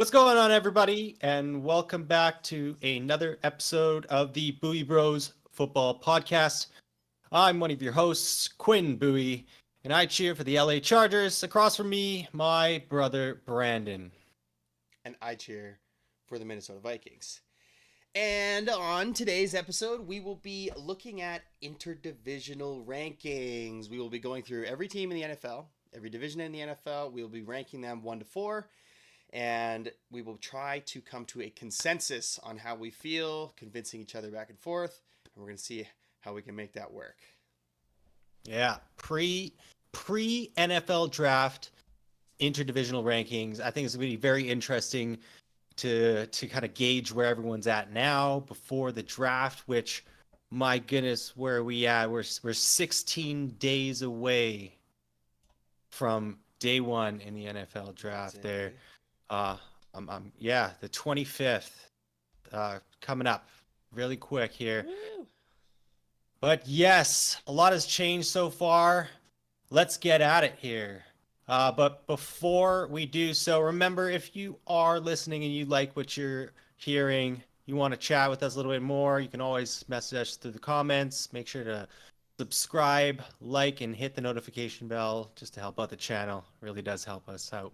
What's going on, everybody? And welcome back to another episode of the BuiBros Football Podcast. I'm one of your hosts, Quinn Bowie, and I cheer for the LA Chargers. Across from me, my brother Brandon. And I cheer for the Minnesota Vikings. And on today's episode, we will be looking at interdivisional rankings. We will be going through every team in the NFL, every division in the NFL. We will be ranking them 1 to 4, and we will try to come to a consensus on how we feel, convincing each other back and forth, and we're going to see how we can make that work. Yeah, pre NFL draft interdivisional rankings. I think it's going to be very interesting to kind of gauge where everyone's at now before the draft, which, my goodness, where are we at? We're 16 days away from day one in the NFL draft there. The 25th coming up really quick here. Woo! But yes, a lot has changed so far. Let's get at it here. But before we do so, remember, if you are listening and you like what you're hearing, you want to chat with us a little bit more, you can always message us through the comments. Make sure to subscribe, like, and hit the notification bell just to help out the channel. It really does help us out.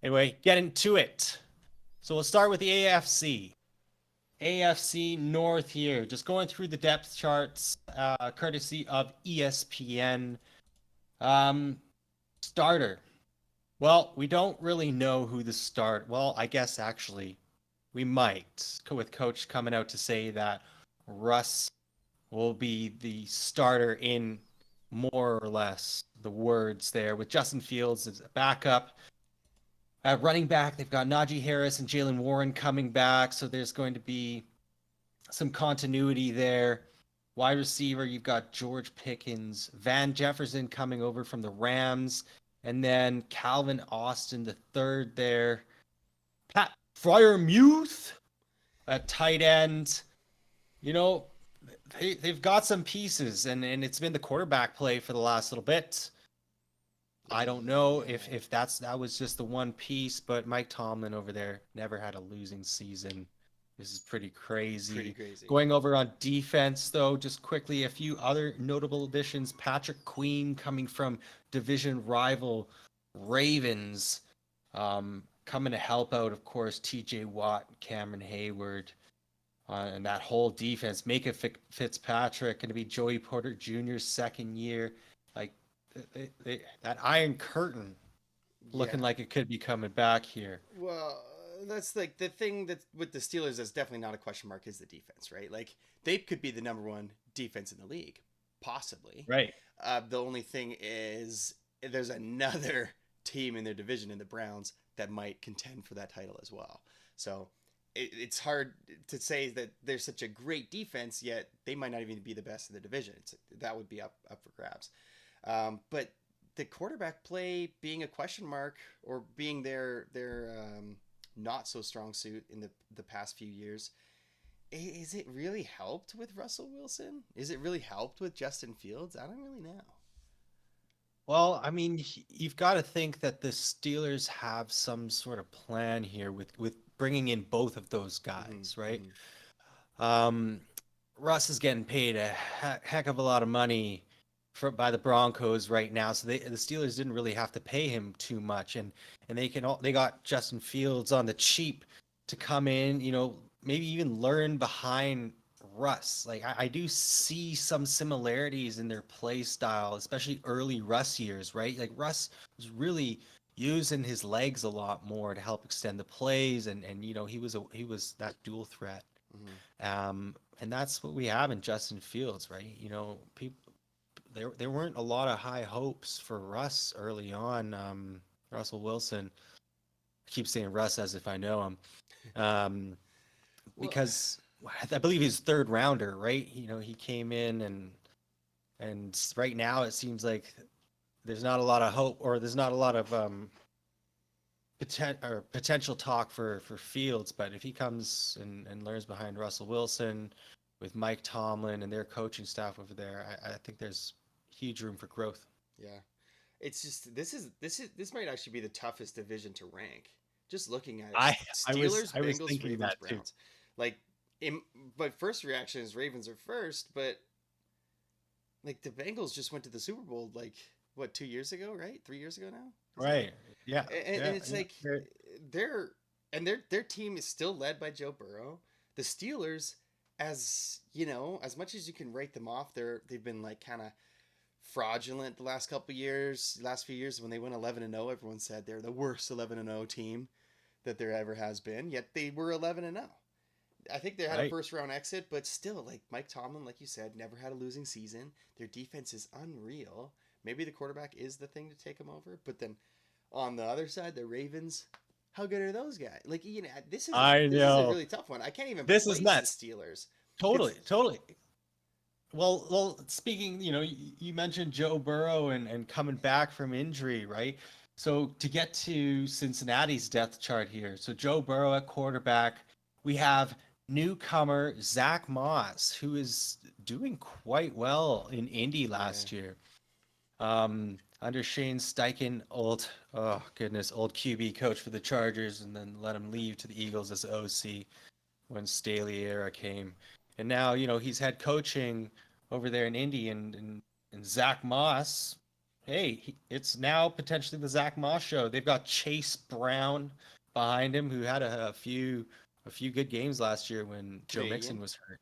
Anyway, get into it. So we'll start with the AFC. AFC North here. Just going through the depth charts, courtesy of ESPN. Starter. Well, we don't really know who the start. Well, I guess actually we might, with Coach coming out to say that Russ will be the starter in more or less the words there, with Justin Fields as a backup. At running back, they've got Najee Harris and Jalen Warren coming back, so there's going to be some continuity there. Wide receiver, you've got George Pickens, Van Jefferson coming over from the Rams, and then Calvin Austin the third there. Pat Freiermuth at tight end. You know, they've got some pieces, and it's been the quarterback play for the last little bit. I don't know if that was just the one piece, but Mike Tomlin over there never had a losing season. This is pretty crazy. Pretty crazy. Going over on defense, though, just quickly, a few other notable additions. Patrick Queen coming from division rival Ravens, coming to help out, of course, TJ Watt, Cameron Hayward, and that whole defense. Micah Fitzpatrick, going to be Joey Porter Jr.'s second year. Like, that Iron Curtain looking like it could be coming back here. Well, that's like the thing that with the Steelers that's definitely not a question mark is the defense, right? Like they could be the number one defense in the league, possibly. Right. The only thing is there's another team in their division in the Browns that might contend for that title as well. So it's hard to say that there's such a great defense, yet they might not even be the best in the division. That would be up for grabs. But the quarterback play being a question mark or being their not so strong suit in the past few years, is it really helped with Russell Wilson? Is it really helped with Justin Fields? I don't really know. Well, I mean, you've got to think that the Steelers have some sort of plan here with bringing in both of those guys, right? Russ is getting paid a heck of a lot of money by the Broncos right now, so the Steelers didn't really have to pay him too much, and they got Justin Fields on the cheap to come in, maybe even learn behind Russ. Like I do see some similarities in their play style, especially early Russ years, right? Like Russ was really using his legs a lot more to help extend the plays, and he was that dual threat. And that's what we have in Justin Fields, right? People. There weren't a lot of high hopes for Russ early on. Russell Wilson, I keep saying Russ as if I know him, because I believe he's third rounder, right? He came in and right now it seems like there's not a lot of hope, or there's not a lot of potential talk for Fields. But if he comes and learns behind Russell Wilson with Mike Tomlin and their coaching staff over there, I think there's huge room for growth. Yeah, it's just this might actually be the toughest division to rank, Just looking at it, I Steelers, I was Bengals, thinking Ravens, that too. Browns. Like, my first reaction is Ravens are first, but like the Bengals just went to the Super Bowl like what 2 years ago, right? 3 years ago now. Is that? Right. Yeah. And Yeah. it's Yeah. like they're their team is still led by Joe Burrow. The Steelers, as you know, as much as you can write them off, they've been like kind of fraudulent the last couple years, last few years when they went 11-0. Everyone said they're the worst 11-0 team that there ever has been. Yet they were 11-0. I think they had a Right. first round exit, but still, like Mike Tomlin, like you said, never had a losing season. Their defense is unreal. Maybe the quarterback is the thing to take them over, but then on the other side, the Ravens, how good are those guys? Like this is I this is a know. really tough one. I can't even This is place the nuts. Steelers. Totally. It's Totally. Well, speaking, you mentioned Joe Burrow and coming back from injury, right? So to get to Cincinnati's depth chart here, so Joe Burrow at quarterback, we have newcomer Zach Moss, who is doing quite well in Indy yeah, last year. Under Shane Steichen, old QB coach for the Chargers, and then let him leave to the Eagles as OC when Staley era came. And now, he's head coaching over there in Indy, and Zach Moss. Hey, it's now potentially the Zach Moss show. They've got Chase Brown behind him, who had a few good games last year when Joe Mixon Canadian, was hurt.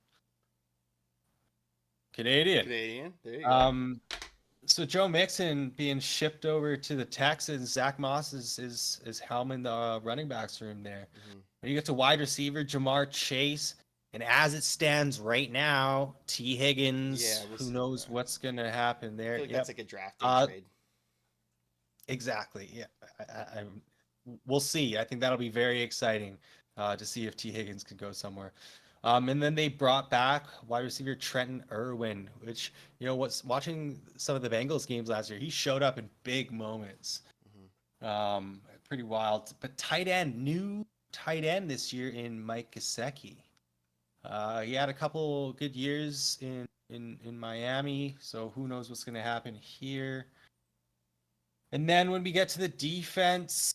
Canadian. Canadian. There you go. So Joe Mixon being shipped over to the Texans, Zach Moss is helming the running backs room there. Mm-hmm. When you get to wide receiver, Jamar Chase, and as it stands right now, T. Higgins. Yeah, Who knows what's gonna happen I there? feel like Yep. that's like a draft day trade. Exactly. Yeah. We'll see. I think that'll be very exciting to see if T. Higgins can go somewhere. And then they brought back wide receiver Trenton Irwin, which, what's watching some of the Bengals games last year, he showed up in big moments. Mm-hmm. Pretty wild. But new tight end this year in Mike Gesicki. He had a couple good years in Miami, so who knows what's going to happen here. And then when we get to the defense,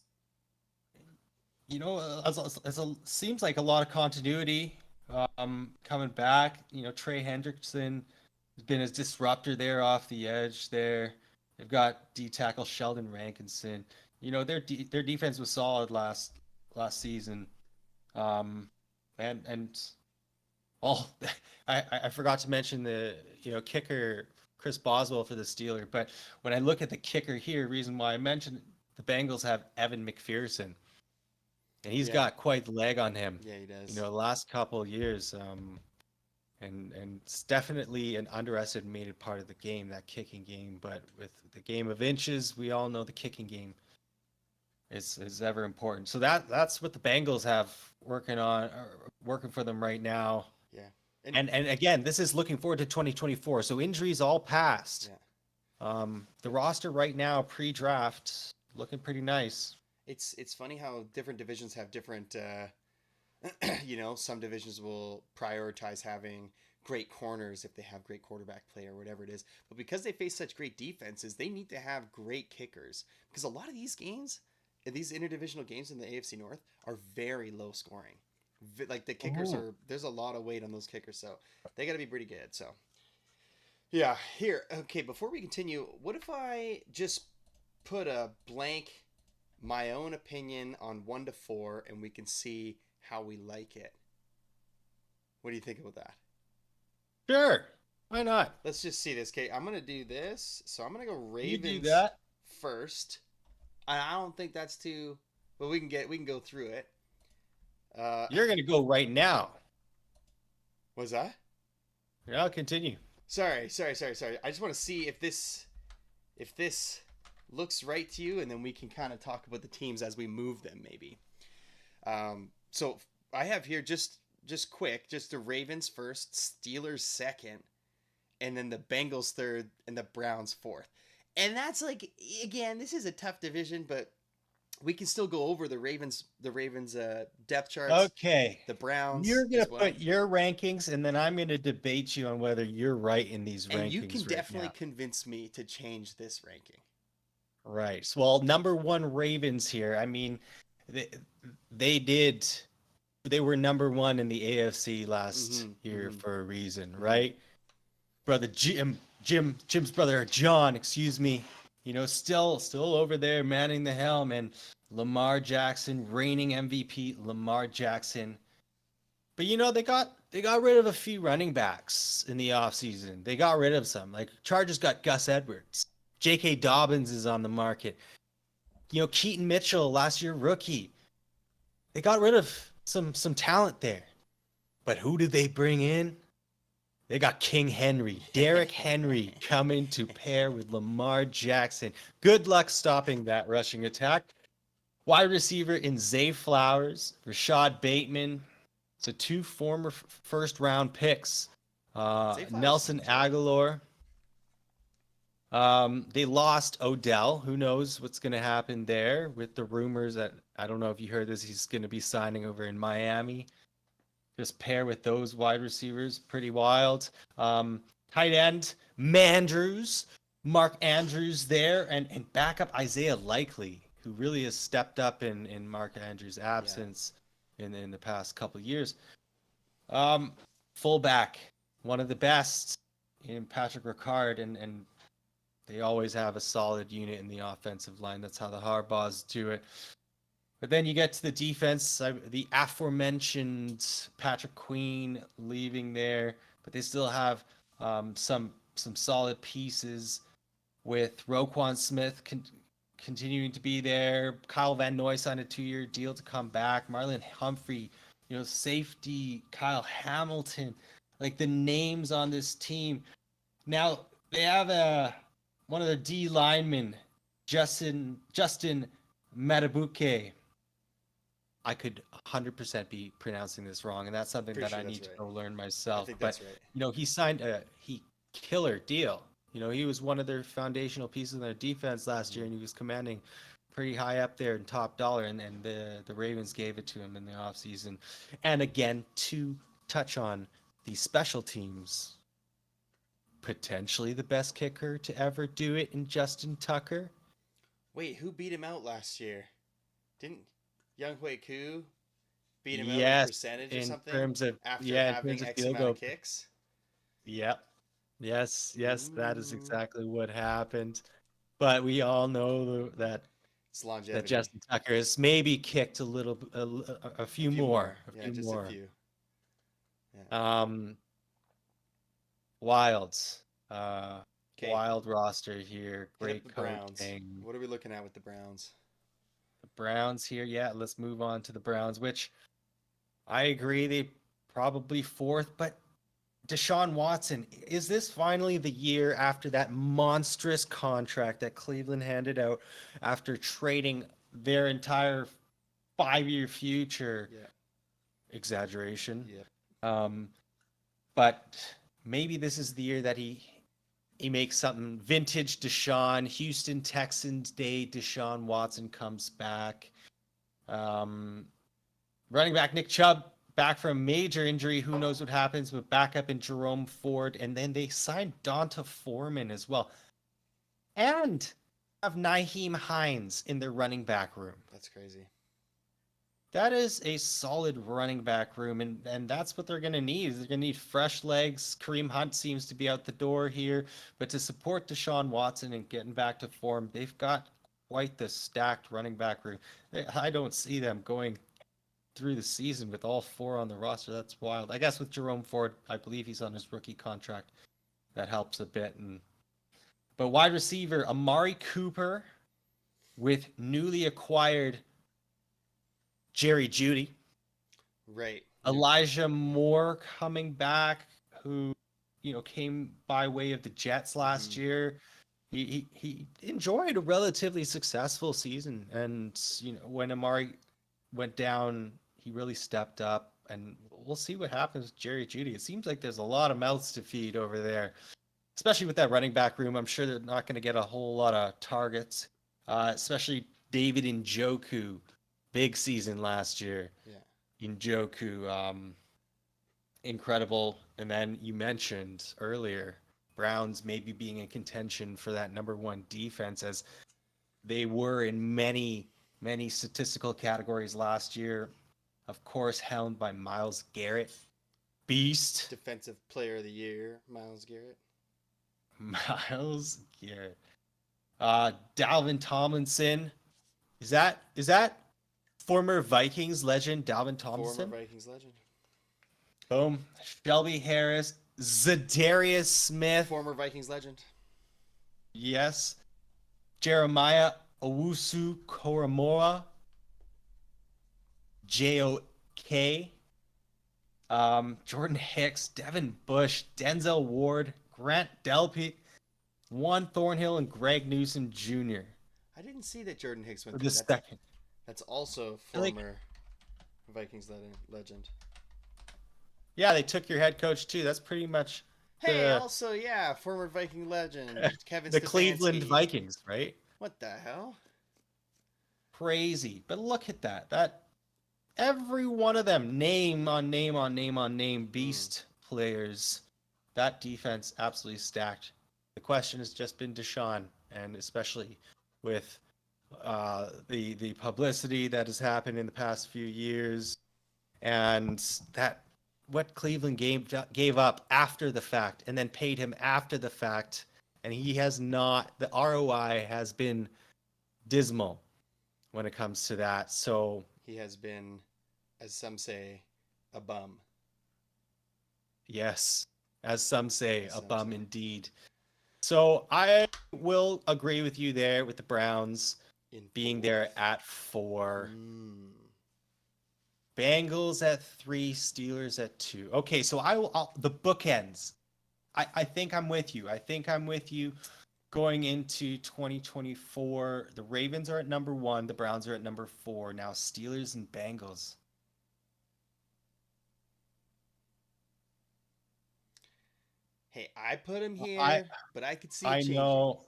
seems like a lot of continuity coming back. Trey Hendrickson has been a disruptor there off the edge there. They've got D tackle Sheldon Rankinson. Their defense was solid last season. And all I forgot to mention the kicker Chris Boswell for the Steelers, but when I look at the kicker here, reason why I mentioned the Bengals have Evan McPherson, and he's got quite the leg on him. Yeah, he does. The last couple of years, and it's definitely an underestimated part of the game, that kicking game. But with the game of inches, we all know the kicking game is ever important. So that's what the Bengals have working for them right now. Yeah. And again, this is looking forward to 2024. So injuries all passed. Yeah. The roster right now, pre-draft, looking pretty nice. It's funny how different divisions have different. Some divisions will prioritize having great corners if they have great quarterback play or whatever it is. But because they face such great defenses, they need to have great kickers. Because a lot of these games, these interdivisional games in the AFC North, are very low scoring. Like the kickers there's a lot of weight on those kickers, so they got to be pretty good. So yeah, here, okay, before we continue, what if I just put a blank my own opinion on 1 to 4 and we can see how we like it? What do you think about that? Sure, why not? Let's just see this. Okay, I'm gonna do this. So I'm gonna go Ravens You do that first. I don't think that's too, but we can go through it. You're gonna go right now. Was that? Yeah, I'll continue. Sorry. I just want to see if this looks right to you, and then we can kind of talk about the teams as we move them, maybe. So I have here just quick, just the Ravens first, Steelers second, and then the Bengals third, and the Browns fourth. And that's like, again, this is a tough division, but we can still go over the Ravens depth charts. Okay. The Browns. You're gonna put your rankings, and then I'm gonna debate you on whether you're right in these rankings. And you can right definitely now. convince me to change this ranking. Right. Well, number 1 Ravens here. I mean, they they did they were number one in the AFC last year for a reason, right? Brother Jim's brother John, excuse me, still over there manning the helm, and Lamar Jackson, reigning MVP, Lamar Jackson. But they got rid of a few running backs in the offseason. They got rid of some. Like Chargers got Gus Edwards. J.K. Dobbins is on the market. Keaton Mitchell, last year rookie. They got rid of some talent there. But who did they bring in? They got King Henry, Derrick Henry coming to pair with Lamar Jackson. Good luck stopping that rushing attack. Wide receiver in Zay Flowers, Rashad Bateman. So two former first round picks. Nelson Aguilar. They lost Odell. Who knows what's going to happen there with the rumors that, I don't know if you heard this, he's going to be signing over in Miami. Just pair with those wide receivers, pretty wild. Tight end, Mark Andrews there, and backup Isaiah Likely, who really has stepped up in Mark Andrews' absence in the past couple of years. Fullback, one of the best in Patrick Ricard, and they always have a solid unit in the offensive line. That's how the Harbaughs do it. But then you get to the defense, the aforementioned Patrick Queen leaving there, but they still have some solid pieces with Roquan Smith continuing to be there. Kyle Van Noy signed a 2-year deal to come back. Marlon Humphrey, safety, Kyle Hamilton, like the names on this team. Now they have one of the D linemen, Justin Matabuke. I could 100% be pronouncing this wrong, and that's something that I need to go learn myself. But he signed a killer deal. He was one of their foundational pieces in their defense last year, and he was commanding pretty high up there in top dollar, and the Ravens gave it to him in the offseason. And again, to touch on the special teams, potentially the best kicker to ever do it in Justin Tucker. Wait, who beat him out last year? Didn't Young Hui Koo beat him out in percentage or something? After having X amount of kicks? Yep. Yes, that is exactly what happened. But we all know that Justin Tucker has maybe kicked a few more. A few. Yeah. Wilds. Wild roster here. Great coaching. What are we looking at with the Browns? The Browns here, let's move on to the Browns, which I agree they probably fourth, but Deshaun Watson, is this finally the year after that monstrous contract that Cleveland handed out after trading their entire 5-year future? Yeah. Exaggeration. Yeah. But maybe this is the year that he makes something vintage Deshaun, Houston Texans Day, Deshaun Watson comes back. Running back Nick Chubb, back from a major injury. Who knows what happens, but back up in Jerome Ford. And then they signed Donta Foreman as well. And have Nyheim Hines in their running back room. That's crazy. That is a solid running back room, and that's what they're going to need. They're going to need fresh legs. Kareem Hunt seems to be out the door here, but to support Deshaun Watson and getting back to form, they've got quite the stacked running back room. I don't see them going through the season with all four on the roster. That's wild. I guess with Jerome Ford, I believe he's on his rookie contract. That helps a bit. But wide receiver, Amari Cooper with newly acquired Jerry Jeudy. Right. Elijah Moore coming back, who, came by way of the Jets last year. He enjoyed a relatively successful season. And, when Amari went down, he really stepped up. And we'll see what happens with Jerry Jeudy. It seems like there's a lot of mouths to feed over there, especially with that running back room. I'm sure they're not going to get a whole lot of targets, especially David Njoku. Big season last year. Yeah. Njoku, incredible. And then you mentioned earlier, Browns maybe being in contention for that number one defense, as they were in many many statistical categories last year. Of course, helmed by Myles Garrett. Beast. Defensive Player of the Year, Myles Garrett. Myles Garrett. Dalvin Tomlinson. Is that former Vikings legend Dalvin Tomlinson? Former Vikings legend. Boom. Shelby Harris. Zadarius Smith. Former Vikings legend. Yes. Jeremiah Owusu Koramoah. JOK. Jordan Hicks, Devin Bush, Denzel Ward, Grant Delpy, Juan Thornhill, and Greg Newsom Jr. I didn't see that Jordan Hicks went for through. the second. That's also Like- former Vikings legend. Yeah, they took your head coach too. That's pretty much Hey, the, also, yeah, former Viking legend Kevin the Stefanski. Cleveland Vikings, right? What the hell? Crazy. But look at that. Every one of them, name on name, beast players. That defense absolutely stacked. The question has just been Deshaun, and especially with the publicity that has happened in the past few years, and that what Cleveland gave up after the fact, and then paid him after the fact, and he has not. The ROI has been dismal when it comes to that. So He has been, as some say, a bum. yes, as some say, As a some bum say. indeed. So I will agree with you there with the Browns In being fourth. there at 4. Mm. Bengals at 3, Steelers at 2. Okay, so the bookends. I think I'm with you. I think I'm with you going into 2024. The Ravens are at number 1. The Browns are at number 4. Now Steelers and Bengals. Hey, I put him here, but I could see it I changing. know.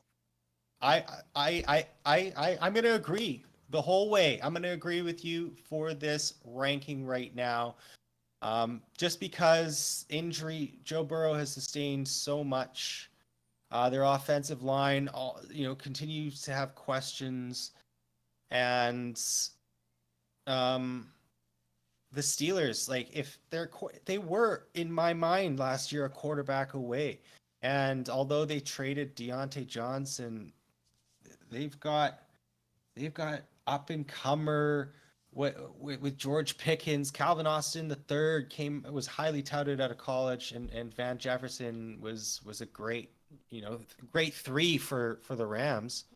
I'm gonna agree the whole way. I'm gonna agree with you for this ranking right now. Just because injury, Joe Burrow has sustained so much. Their offensive line, continues to have questions, and the Steelers, like if they were in my mind last year a quarterback away, and although they traded Deontay Johnson, they've got up and comer with George Pickens. Calvin Austin the third was highly touted out of college, and Van Jefferson was a great great 3 for the Rams.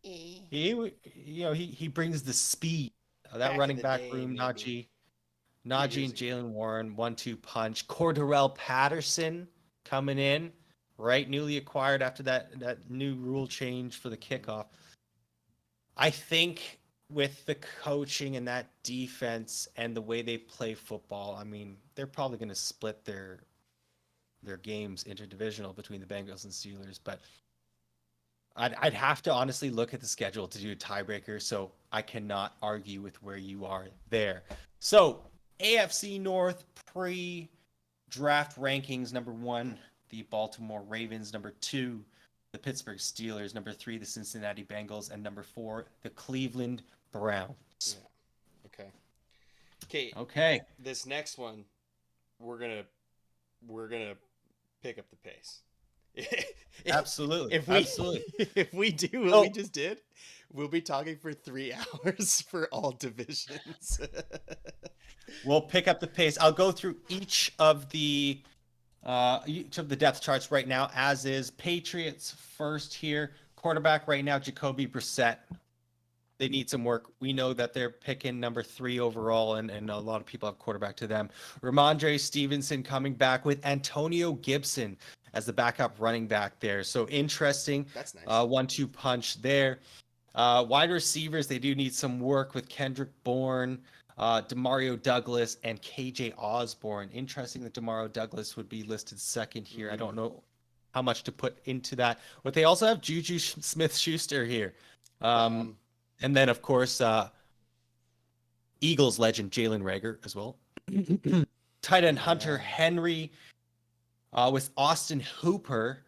He brings the speed. That Back in running the back day, room, maybe. Najee years and Jalen Warren, 1-2 punch. Cordarrelle Patterson coming in, right? Newly acquired after that new rule change for the kickoff. I think with the coaching and that defense and the way they play football, I mean, they're probably going to split their games interdivisional between the Bengals and Steelers, but I'd have to honestly look at the schedule to do a tiebreaker, so I cannot argue with where you are there. So AFC North pre-draft rankings: number 1, the Baltimore Ravens; number 2, the Pittsburgh Steelers; number 3, the Cincinnati Bengals; and number 4, the Cleveland Browns. Yeah. Okay. Okay. This next one, we're gonna pick up the pace. Absolutely. Absolutely. If we do what we just did, we'll be talking for 3 hours for all divisions. We'll pick up the pace. I'll go through each of the depth charts right now, as is. Patriots first here. Quarterback right now, Jacoby Brissett. They need some work. We know that they're picking number 3 overall, and a lot of people have quarterback to them. Ramondre Stevenson coming back with Antonio Gibson as the backup running back there. So interesting. That's nice. 1-2 punch there. Wide receivers, they do need some work with Kendrick Bourne, Demario Douglas, and KJ Osborne. Interesting that Demario Douglas would be listed second here. I don't know how much to put into that. But they also have Juju Smith-Schuster here. And then, of course, Eagles legend Jalen Reagor as well. Tight end Hunter Henry with Austin Hooper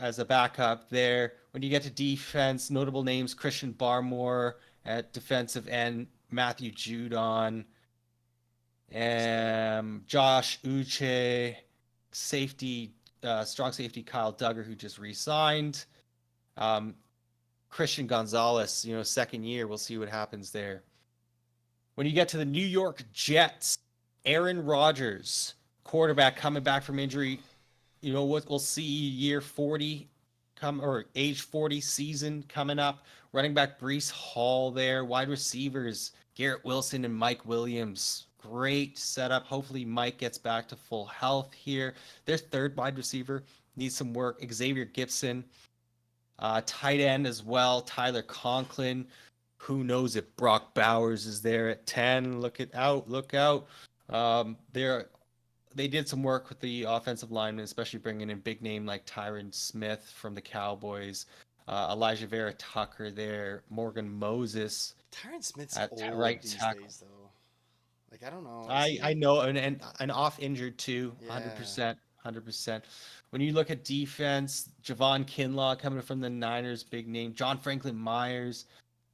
as a backup there. When you get to defense, notable names: Christian Barmore At defensive end, Matthew Judon, Josh Uche, safety, strong safety Kyle Duggar, who just re-signed. Christian Gonzalez, second year. We'll see what happens there. When you get to the New York Jets, Aaron Rodgers, quarterback coming back from injury. We'll see year 40 or age 40 season coming up. Running back Breece Hall there. Wide receivers Garrett Wilson and Mike Williams. Great setup. Hopefully Mike gets back to full health here. Their third wide receiver needs some work. Xavier Gibson. Tight end as well. Tyler Conklin. Who knows if Brock Bowers is there at 10? Look out. They did some work with the offensive linemen, especially bringing in big name like Tyron Smith from the Cowboys, Elijah Vera Tucker there, Morgan Moses. Tyron Smith's at old right these tackle. days, though. Like, I don't know. I know, and off injured too, Yeah. 100%. When you look at defense, Javon Kinlaw coming from the Niners, big name. John Franklin Myers,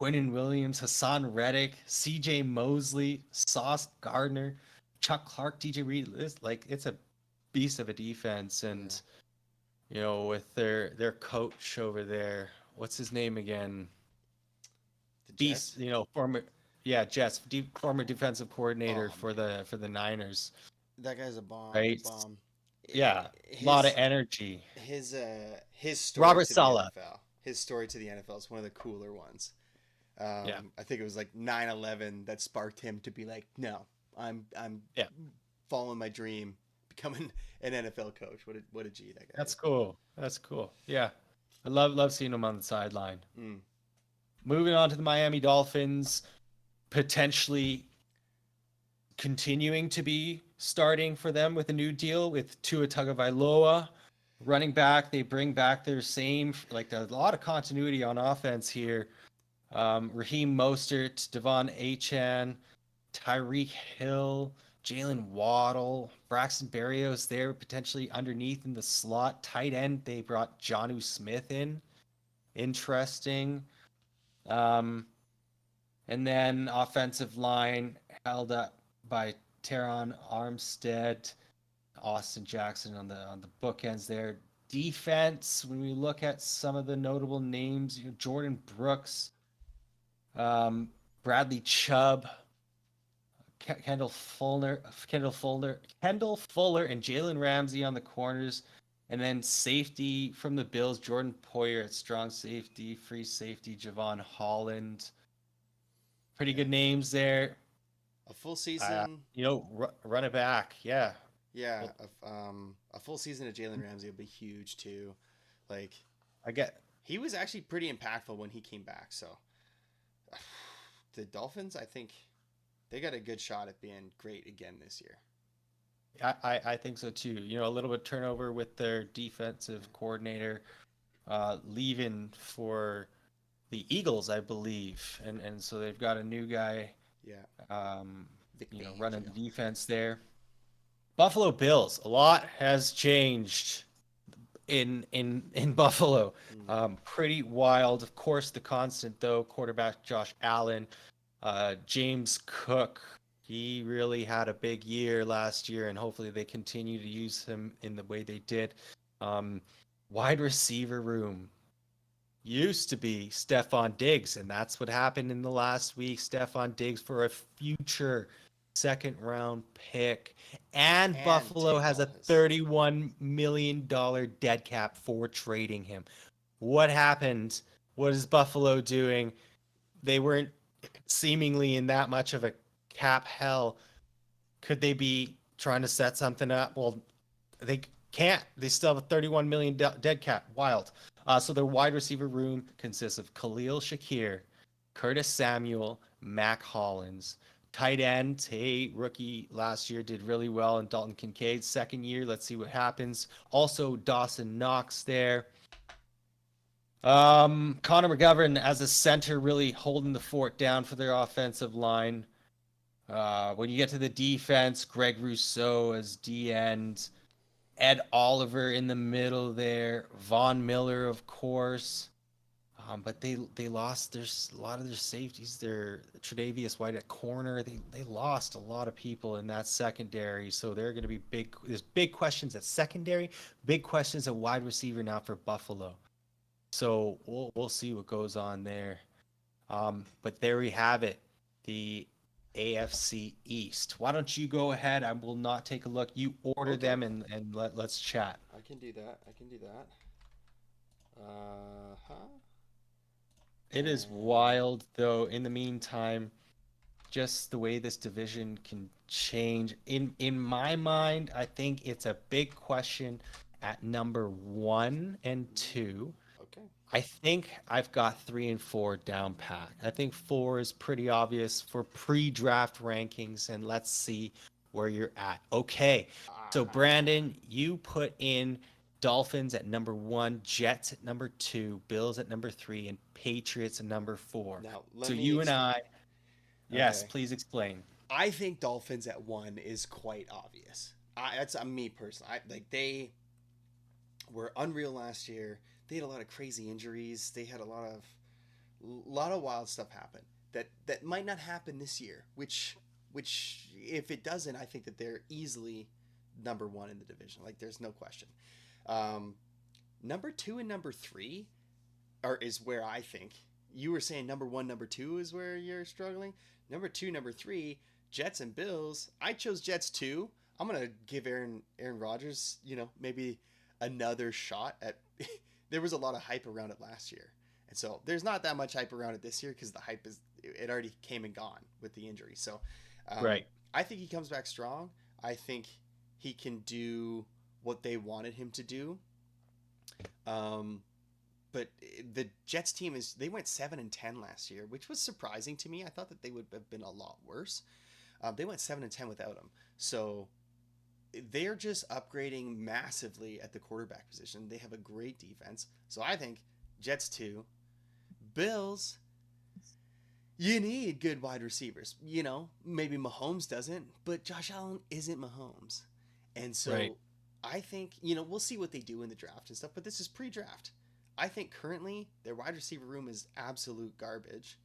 Quinnen Williams, Hassan Reddick, C.J. Mosley, Sauce Gardner, Chuck Clark, DJ Reed. It's a beast of a defense, and with their coach over there, what's his name again? Beast, former defensive coordinator for the Niners. That guy's a bomb. Right? Bomb. Yeah, a lot of energy. His story Robert to Saleh. the NFL. His story to the NFL is one of the cooler ones. Yeah. I think it was like 9/11 that sparked him to be like, no, I'm following my dream, becoming an NFL coach. What a G that guy. That's cool. Yeah, I love seeing him on the sideline. Moving on to the Miami Dolphins, potentially continuing to be starting for them with a new deal with Tua Tagovailoa. Running back, they bring back their same, a lot of continuity on offense here. Raheem Mostert, Devon Achane, Tyreek Hill, Jalen Waddle, Braxton Berrios there potentially underneath in the slot. Tight end, they brought Jonnu Smith in. Interesting. And then offensive line held up by Teron Armstead, Austin Jackson on the bookends there. Defense, when we look at some of the notable names, Jordan Brooks, Bradley Chubb, Kendall Fuller, and Jalen Ramsey on the corners. And then safety from the Bills, Jordan Poyer at strong safety, free safety, Javon Holland. Pretty good names there. A full season. Run it back. Yeah. Yeah. A full season of Jalen Ramsey would be huge too. He was actually pretty impactful when he came back. So the Dolphins, I think they got a good shot at being great again this year. I think so too. A little bit of turnover with their defensive coordinator leaving for the Eagles, I believe, and so they've got a new guy. Yeah. Running the defense there. Buffalo Bills. A lot has changed in Buffalo. Pretty wild. Of course, the constant though. Quarterback Josh Allen, James Cook. He really had a big year last year, and hopefully they continue to use him in the way they did. Wide receiver room used to be Stephon Diggs, and that's what happened in the last week. Stephon Diggs for a future second-round pick. And Buffalo has a $31 million dead cap for trading him. What happened? What is Buffalo doing? They weren't seemingly in that much of a cap hell. Could they be trying to set something up? Well, they can't. They still have a $31 million dead cap. Wild. So their wide receiver room consists of Khalil Shakir, Curtis Samuel, Mac Hollins. Tight end, rookie last year, did really well. And Dalton Kincaid, second year. Let's see what happens. Also, Dawson Knox there. Connor McGovern as a center, really holding the fort down for their offensive line. When you get to the defense, Greg Rousseau as D-end, Ed Oliver in the middle there, Von Miller, of course. But they lost a lot of their safeties. Their Tre'Davious White at corner. They lost a lot of people in that secondary. So they're going to be big. There's big questions at secondary. Big questions at wide receiver now for Buffalo. So we'll see what goes on there. But there we have it, the AFC East. Why don't you go ahead? I will not take a look. You order Okay. them and let's chat. I can do that. I can do that. Huh? It is And wild though. In the meantime, just the way this division can change. In my mind, I think it's a big question at number 1 and 2. okay. I think I've got 3 and 4 down pat. I think 4 is pretty obvious for pre-draft rankings, and let's see where you're at. Okay, so Ah. Brandon, you put in Dolphins at number 1, Jets at number 2, Bills at number 3, and Patriots at number 4. Now So let me you and explain. I, yes, Okay. please explain. I think Dolphins at 1 is quite obvious. That's me personally. Like they were unreal last year. They had a lot of crazy injuries. They had a lot of wild stuff happen that might not happen this year. Which if it doesn't, I think that they're easily number 1 in the division. Like there's no question. Um, Number 2 and number 3 is where I think you were saying number 1, number 2 is where you're struggling. Number 2, number 3, Jets and Bills. I chose Jets too. I'm gonna give Aaron Rodgers, maybe another shot at. There was a lot of hype around it last year, and so there's not that much hype around it this year because the hype is it already came and gone with the injury. So, um, Right. I think he comes back strong. I think he can do what they wanted him to do. Um, but the Jets team they went 7-10 last year, which was surprising to me. I thought that they would have been a lot worse. They went 7-10 without him, so they're just upgrading massively at the quarterback position. They have a great defense, so I think Jets 2, Bills. You need good wide receivers. Maybe Mahomes doesn't, but Josh Allen isn't Mahomes, and Right. so I think we'll see what they do in the draft and stuff. But this is pre-draft. I think currently their wide receiver room is absolute garbage.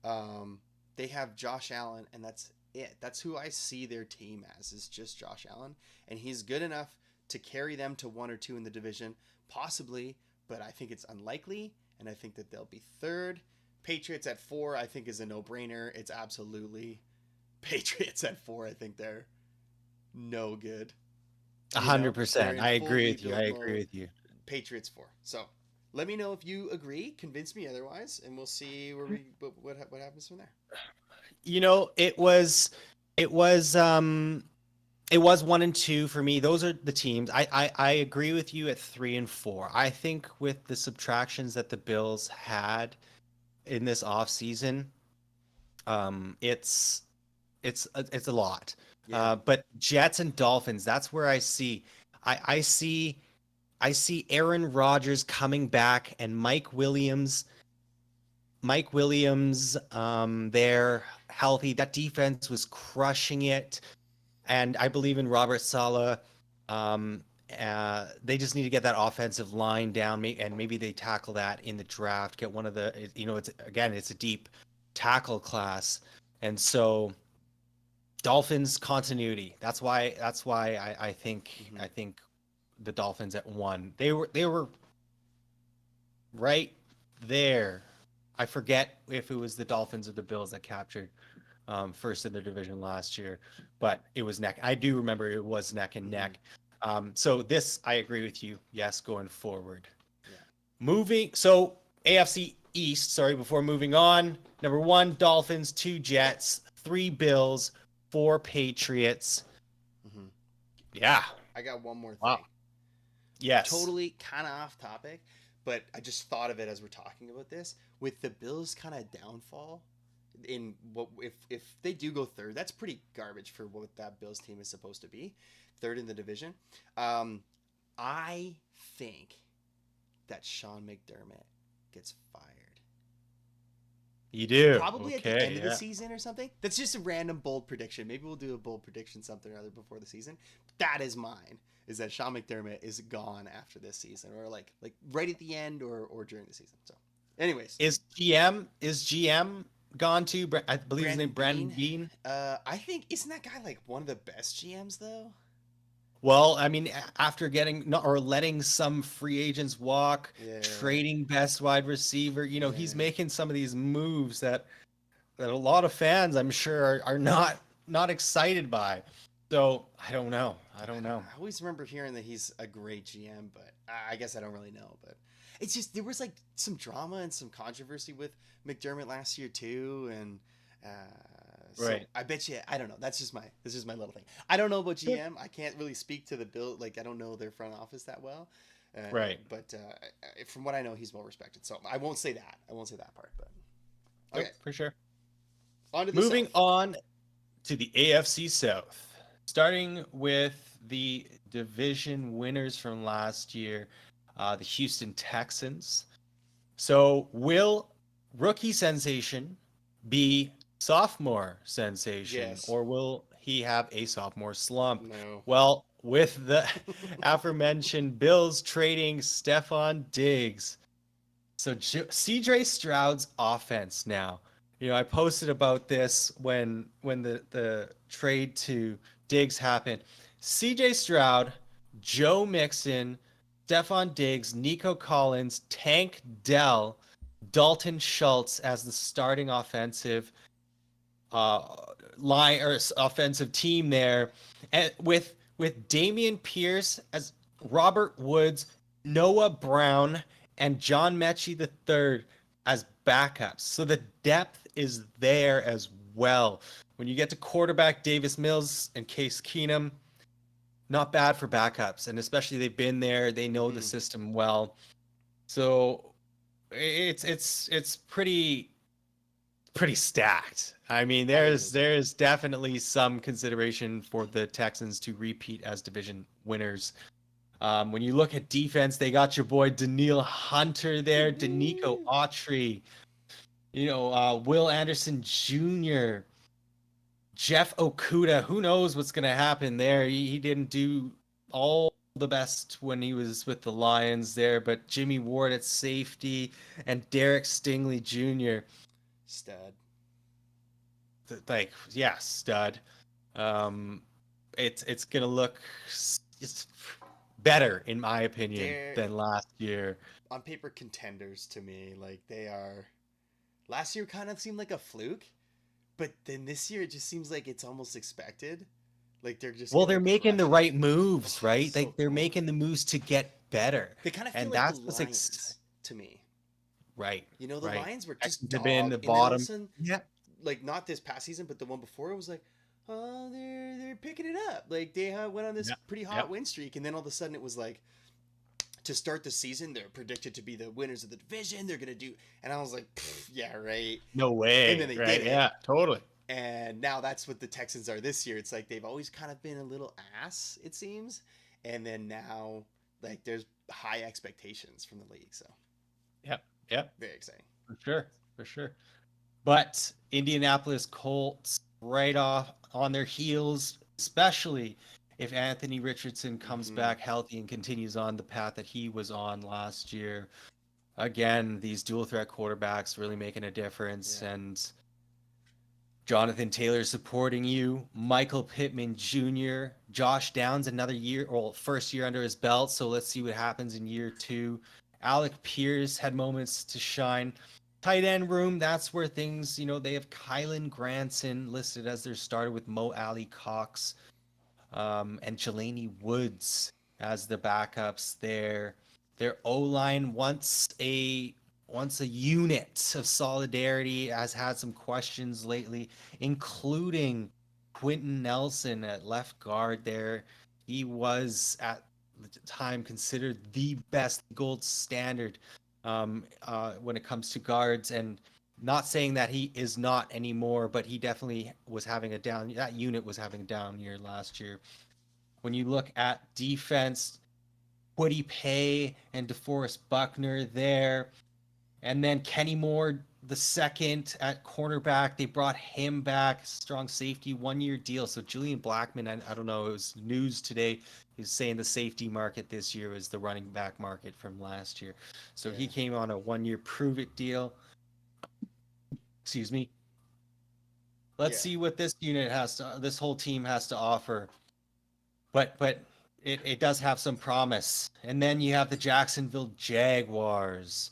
Um, they have Josh Allen, and that's it. That's who I see their team as, is just Josh Allen, and he's good enough to carry them to 1 or 2 in the division, possibly, but I think it's unlikely, and I think that they'll be third. Patriots at 4, I think is a no-brainer. It's absolutely Patriots at 4. I think they're no good. A They're hundred percent. in I full agree with you. I rebuild agree mode. with you. Patriots 4. So let me know if you agree. Convince me otherwise, and we'll see what happens from there. It was 1 and 2 for me. Those are the teams. I agree with you at 3 and 4. I think with the subtractions that the Bills had in this offseason, it's it's a lot. Yeah. But Jets and Dolphins, that's where I see I see Aaron Rodgers coming back and Mike Williams, they're healthy. That defense was crushing it, and I believe in Robert Saleh. Um, they just need to get that offensive line down, and maybe they tackle that in the draft. Get one of it's a deep tackle class, and so Dolphins continuity. That's why I think Mm-hmm. I think the Dolphins at 1. They were right there. I forget if it was the Dolphins or the Bills that captured first in the division last year, but it was neck. I do remember it was neck and Mm-hmm. neck. So this, I agree with you. Yes, going forward. Yeah. So AFC East. Sorry, before moving on. Number 1, Dolphins. 2, Jets. 3, Bills. 4, Patriots. Mm-hmm. Yeah. I got one more Wow. thing. Yes. Totally kind of off topic, but I just thought of it as we're talking about this. With the Bills' kind of downfall, in what if they do go third, that's pretty garbage for what that Bills team is supposed to be, third in the division. Um, I think that Sean McDermott gets fired. You do. Probably at the Okay. end of the Yeah. season or something. That's just a random bold prediction. Maybe we'll do a bold prediction something or other before the season. That is mine. Is that Sean McDermott is gone after this season, or like right at the end, or during the season. So Anyways, Is GM gone to? I believe his name Brandon Brandon Bean. Bean. I think isn't that guy like one of the best GMs though? Well, I mean, after getting not or letting some free agents walk, Yeah, trading best wide receiver, he's yeah. making some of these moves that a lot of fans, I'm sure, are not excited by. So I don't know. I don't know. I always remember hearing that he's a great GM, but I guess I don't really know. But it's just there was like some drama and some controversy with McDermott last year too, and so Right. I bet you I don't know. That's just my little thing. I don't know about GM. I can't really speak to the build. Like I don't know their front office that well. Right. But from what I know, he's well respected. So I won't say that. I won't say that part. But Yep, okay, for sure. on to the Moving South. on to the AFC South, starting with the division winners from last year, the Houston Texans. So, will rookie sensation be sophomore sensation, Yes. or will he have a sophomore slump? No. Well, with the aforementioned Bills trading Stephon Diggs, so CJ Stroud's offense now. I posted about this when the trade to Diggs happened. CJ Stroud, Joe Mixon, Stephon Diggs, Nico Collins, Tank Dell, Dalton Schultz as the starting uh line or offensive team there, and with Damian Pierce as Robert Woods, Noah Brown, and John Mechie III as backups. So the depth is there as well. When you get to quarterback, Davis Mills and Case Keenum, not bad for backups, and especially they've been there, they know the Mm-hmm. system well. So it's pretty stacked. I mean, I think it there's is too. there's definitely some consideration for the Texans to repeat as division winners. When you look at defense, they got your boy Daniil Hunter there, Danico Autry, Will Anderson Jr., Jeff Okuda. Who knows what's gonna happen there? He didn't do all the best when he was with the Lions there, but Jimmy Ward at safety and Derek Stingley Jr. Stud. Like, yeah, stud. Um, it's gonna look it's better in my opinion They're than last year. on paper contenders to me. Like they are. Last year kind of seemed like a fluke, but then this year it just seems like it's almost expected. Like they're just Well, gonna they're making the crush it. right moves, Oh, right? so They're cool. making the moves to get better, They kind of feel and like the that's what's Lions to me. right, You know, the right. Lions were just Texans have been dog, the and then all of a bottom. sudden, Yeah, like not this past season, but the one before, it was like, oh, they're picking it up. Like they went on this yeah, pretty hot yep. win streak, and then all of a sudden it was like to start the season, they're predicted to be the winners of the division. They're gonna do, and I was like, yeah, right. No And then way, they did right? it, Yeah, totally. and now that's what the Texans are this year. It's like they've always kind of been a little ass, it seems, and then now like there's high expectations from the league, so Yep, yep, very exciting. for sure, for sure. But Indianapolis Colts right off on their heels, especially if Anthony Richardson comes Mm-hmm. back healthy and continues on the path that he was on last year. Again, these dual threat quarterbacks really making a difference. Yeah. And Jonathan Taylor supporting you, Michael Pittman Jr., Josh Downs, another year, or first year under his belt. So let's see what happens in year two. Alec Pierce had moments to shine. Tight end room, that's where things, they have Kylan Granson listed as their starter with Mo Alley Cox, and Jelani Woods as the backups there. Their O line once a unit of solidarity has had some questions lately, including Quentin Nelson at left guard there. He was at the time considered the best gold standard when it comes to guards, and not saying that he is not anymore, but he definitely was having a down. That unit was having a down year last year. When you look at defense, Woody Pay and DeForest Buckner there, and then Kenny Moore the second at cornerback. They brought him back, strong safety, 1-year deal. So Julian Blackman, I don't know, it was news today. He's saying the safety market this year is the running back market from last year. So he Yeah. came on a 1-year prove it deal. Excuse me. Let's Yeah. see what this whole team has to offer. But it does have some promise. And then you have the Jacksonville Jaguars.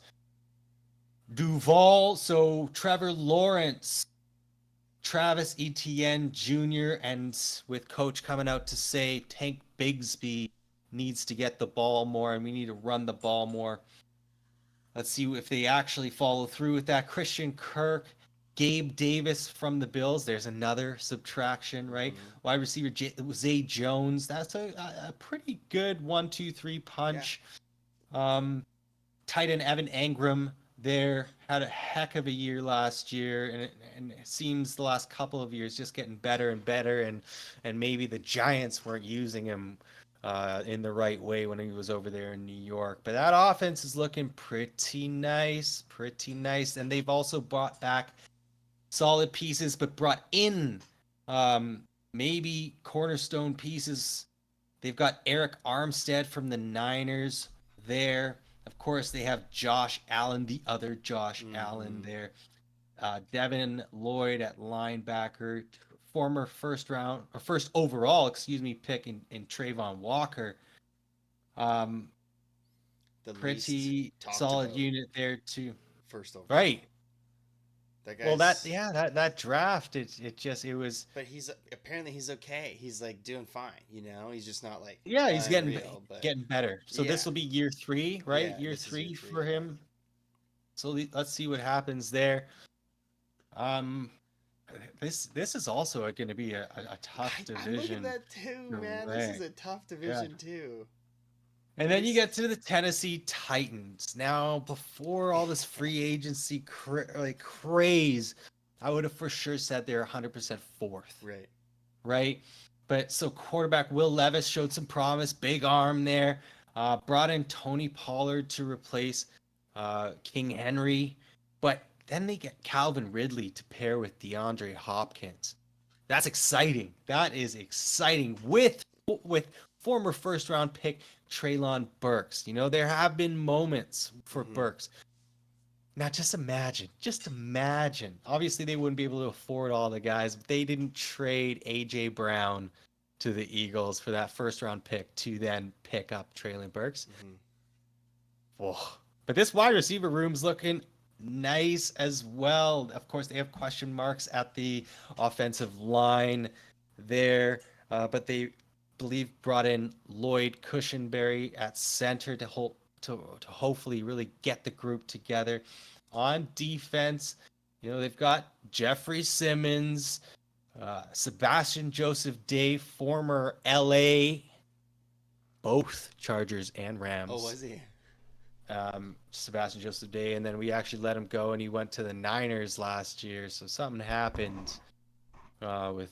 Duval, so Trevor Lawrence, Travis Etienne Jr., and with coach coming out to say Tank Bigsby needs to get the ball more and we need to run the ball more. Let's see if they actually follow through with that. Christian Kirk, Gabe Davis from the Bills. There's another subtraction, right? Mm-hmm. Wide receiver Zay Jones. That's a pretty good 1-2-3 Yeah. punch. Tight end Evan Engram there had a heck of a year last year, and it seems the last couple of years just getting better and better, and maybe the Giants weren't using him in the right way when he was over there in New York. But that offense is looking pretty nice, and they've also brought back solid pieces, but brought in maybe cornerstone pieces. They've got Eric Armstead from the Niners there. Of course, they have Josh Allen, the other Josh Allen there. Devin Lloyd at linebacker, former first overall, pick in Trayvon Walker. The least Pretty talked solid about unit there too. first overall. Right. That Well, guy's. that draft, it was. But apparently he's okay. He's like doing fine. He's just not like Yeah, he's unreal. But getting better. So yeah, this will be year 3, right? yeah, Year this is year 3 three. for him. So let's see what happens there. Um, this is also going to be a tough I'm looking division. at that too, man. This rank. is a tough division too. And then you get to the Tennessee Titans. Now, before all this free agency craze, I would have for sure said they're 100% fourth. Right? But so quarterback Will Levis showed some promise, big arm there. Brought in Tony Pollard to replace King Henry. But then they get Calvin Ridley to pair with DeAndre Hopkins. That's exciting. That is exciting with former first round pick Treylon Burks. There have been moments for Burks. Now, just imagine. Obviously, they wouldn't be able to afford all the guys, but they didn't trade A.J. Brown to the Eagles for that first-round pick to then pick up Treylon Burks. Oh. But this wide receiver room's looking nice as well. Of course, they have question marks at the offensive line there, but they believe brought in Lloyd Cushenberry at center to hopefully really get the group together. On defense, they've got Jeffrey Simmons, Sebastian Joseph Day, former LA, both Chargers and Rams. Oh, was he? Sebastian Joseph Day, and then we actually let him go, and he went to the Niners last year. So something happened with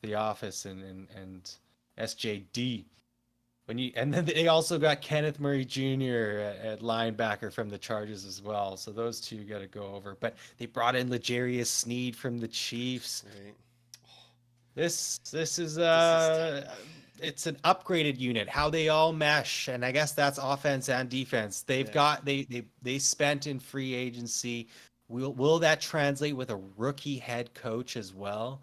the office and SJD. And then they also got Kenneth Murray Jr. at linebacker from the Chargers as well. So those two got to go over. But they brought in L'Jarius Sneed from the Chiefs. Right. This is it's an upgraded unit. How they all mesh, and I guess that's offense and defense. They've got they spent in free agency. Will that translate with a rookie head coach as well?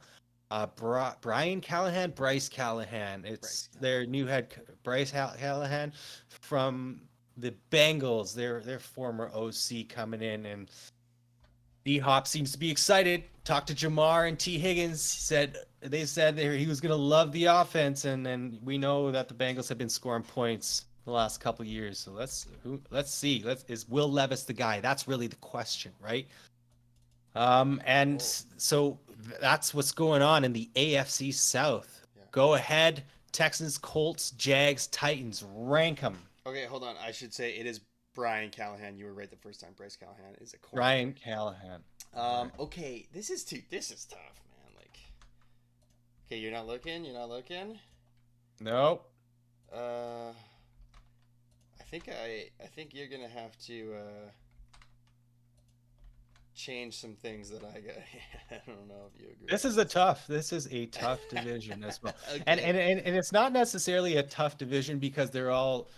Bryce Callahan. It's their new head, Bryce Callahan from the Bengals. Their former OC coming in, and D-Hop seems to be excited. Talked to Jamar and T. Higgins. They said he was going to love the offense, and we know that the Bengals have been scoring points the last couple of years. So let's see. Is Will Levis the guy? That's really the question, right? So that's what's going on in the AFC South. Yeah. Go ahead, Texans, Colts, Jags, Titans. Rank them. Okay, hold on. I should say it is Brian Callahan. You were right the first time. Bryce Callahan is a corner. Brian Callahan. Okay, this is tough, man. Okay, you're not looking. Nope. I think you're gonna have to. change some things that I got. I don't know if you agree This with is a this. tough. This is a tough division as well, and Okay. and and, and it's not necessarily a tough division because they're all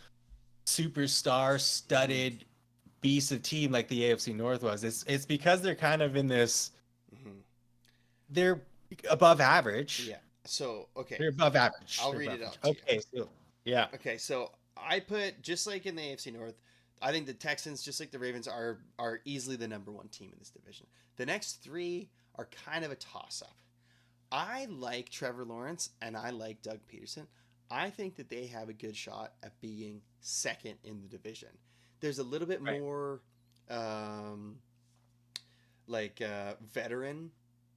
superstar Hmm. studded beasts of team like the AFC North was. It's because they're kind of in this. Hmm. They're above average. Yeah. So, okay, They're above average. I'll They're read above it average. out to you. Okay, so yeah, Okay, so I put just like in the AFC North, I think the Texans, just like the Ravens, are easily the number one team in this division. The next three are kind of a toss up. I like Trevor Lawrence and I like Doug Peterson. I think that they have a good shot at being second in the division. There's a little bit right. more um, veteran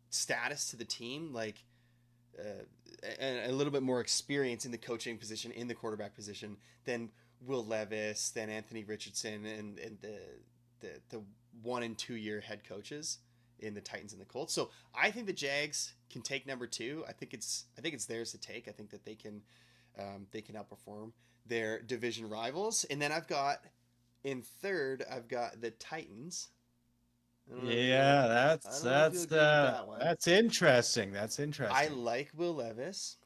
status to the team, and a little bit more experience in the coaching position, in the quarterback position than Will Levis, than Anthony Richardson, and the 1 and 2 year head coaches in the Titans and the Colts. So I think the Jags can take number two. I think it's theirs to take. I think that they can outperform their division rivals. And then I've got in third, I've got the Titans. I don't know if you Yeah, I that's don't know if you that's agree with uh that one. that's interesting. That's I interesting. like Will Levis.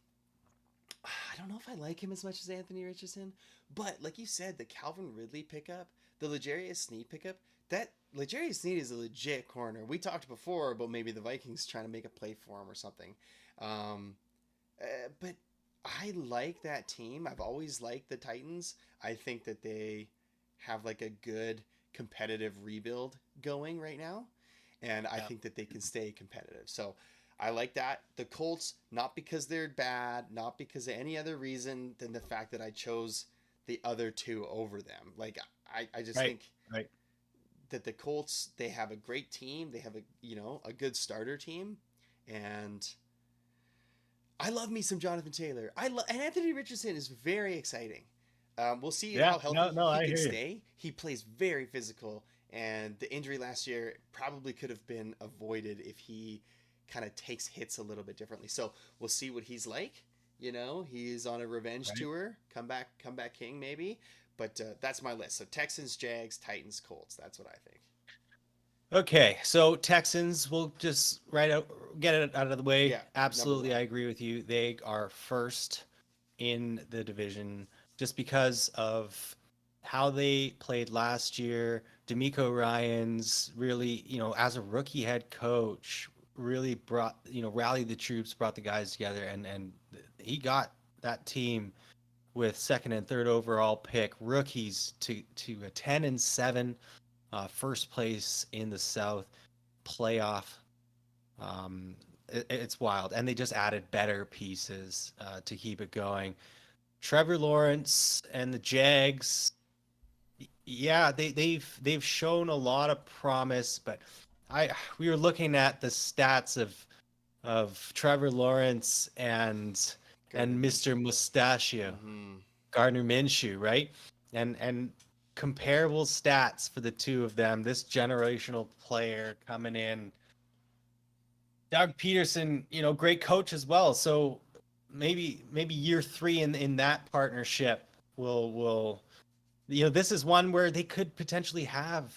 I don't know if I like him as much as Anthony Richardson, but like you said, the Calvin Ridley pickup, the L'Jarius Sneed pickup, that L'Jarius Sneed is a legit corner. We talked before about maybe the Vikings trying to make a play for him or something. Um, but I like that team. I've always liked the Titans. I think that they have like a good competitive rebuild going right now, and I Yeah. think that they can stay competitive. So I like that. The Colts, not because they're bad, not because of any other reason than the fact that I chose the other two over them. Like I just Right. think Right. that the Colts, they have a great team. They have a good starter team, and I love me some Jonathan Taylor. And Anthony Richardson is very exciting. We'll see Yeah. how healthy No, no, he I can hear you. stay. He plays very physical, and the injury last year probably could have been avoided if he kind of takes hits a little bit differently. So we'll see what he's like. He's on a revenge Right. tour. Come back king maybe. But that's my list. So Texans, Jags, Titans, Colts. That's what I think. Okay, so Texans will just get it out of the way. Yeah, number Absolutely, one. I agree with you. They are first in the division just because of how they played last year. D'Amico Ryan's really, as a rookie head coach, really brought, rallied the troops, brought the guys together, and he got that team with second and third overall pick rookies to a 10-7 first place in the South playoff. It's wild, and they just added better pieces to keep it going. Trevor Lawrence and the Jags, yeah, they've shown a lot of promise, but I we were looking at the stats of Trevor Lawrence Gardner and Mr. Minshew. Mustachio, Mm-hmm. Gardner Minshew, right? And comparable stats for the two of them. This generational player coming in, Doug Peterson, great coach as well. So maybe year three in that partnership will this is one where they could potentially have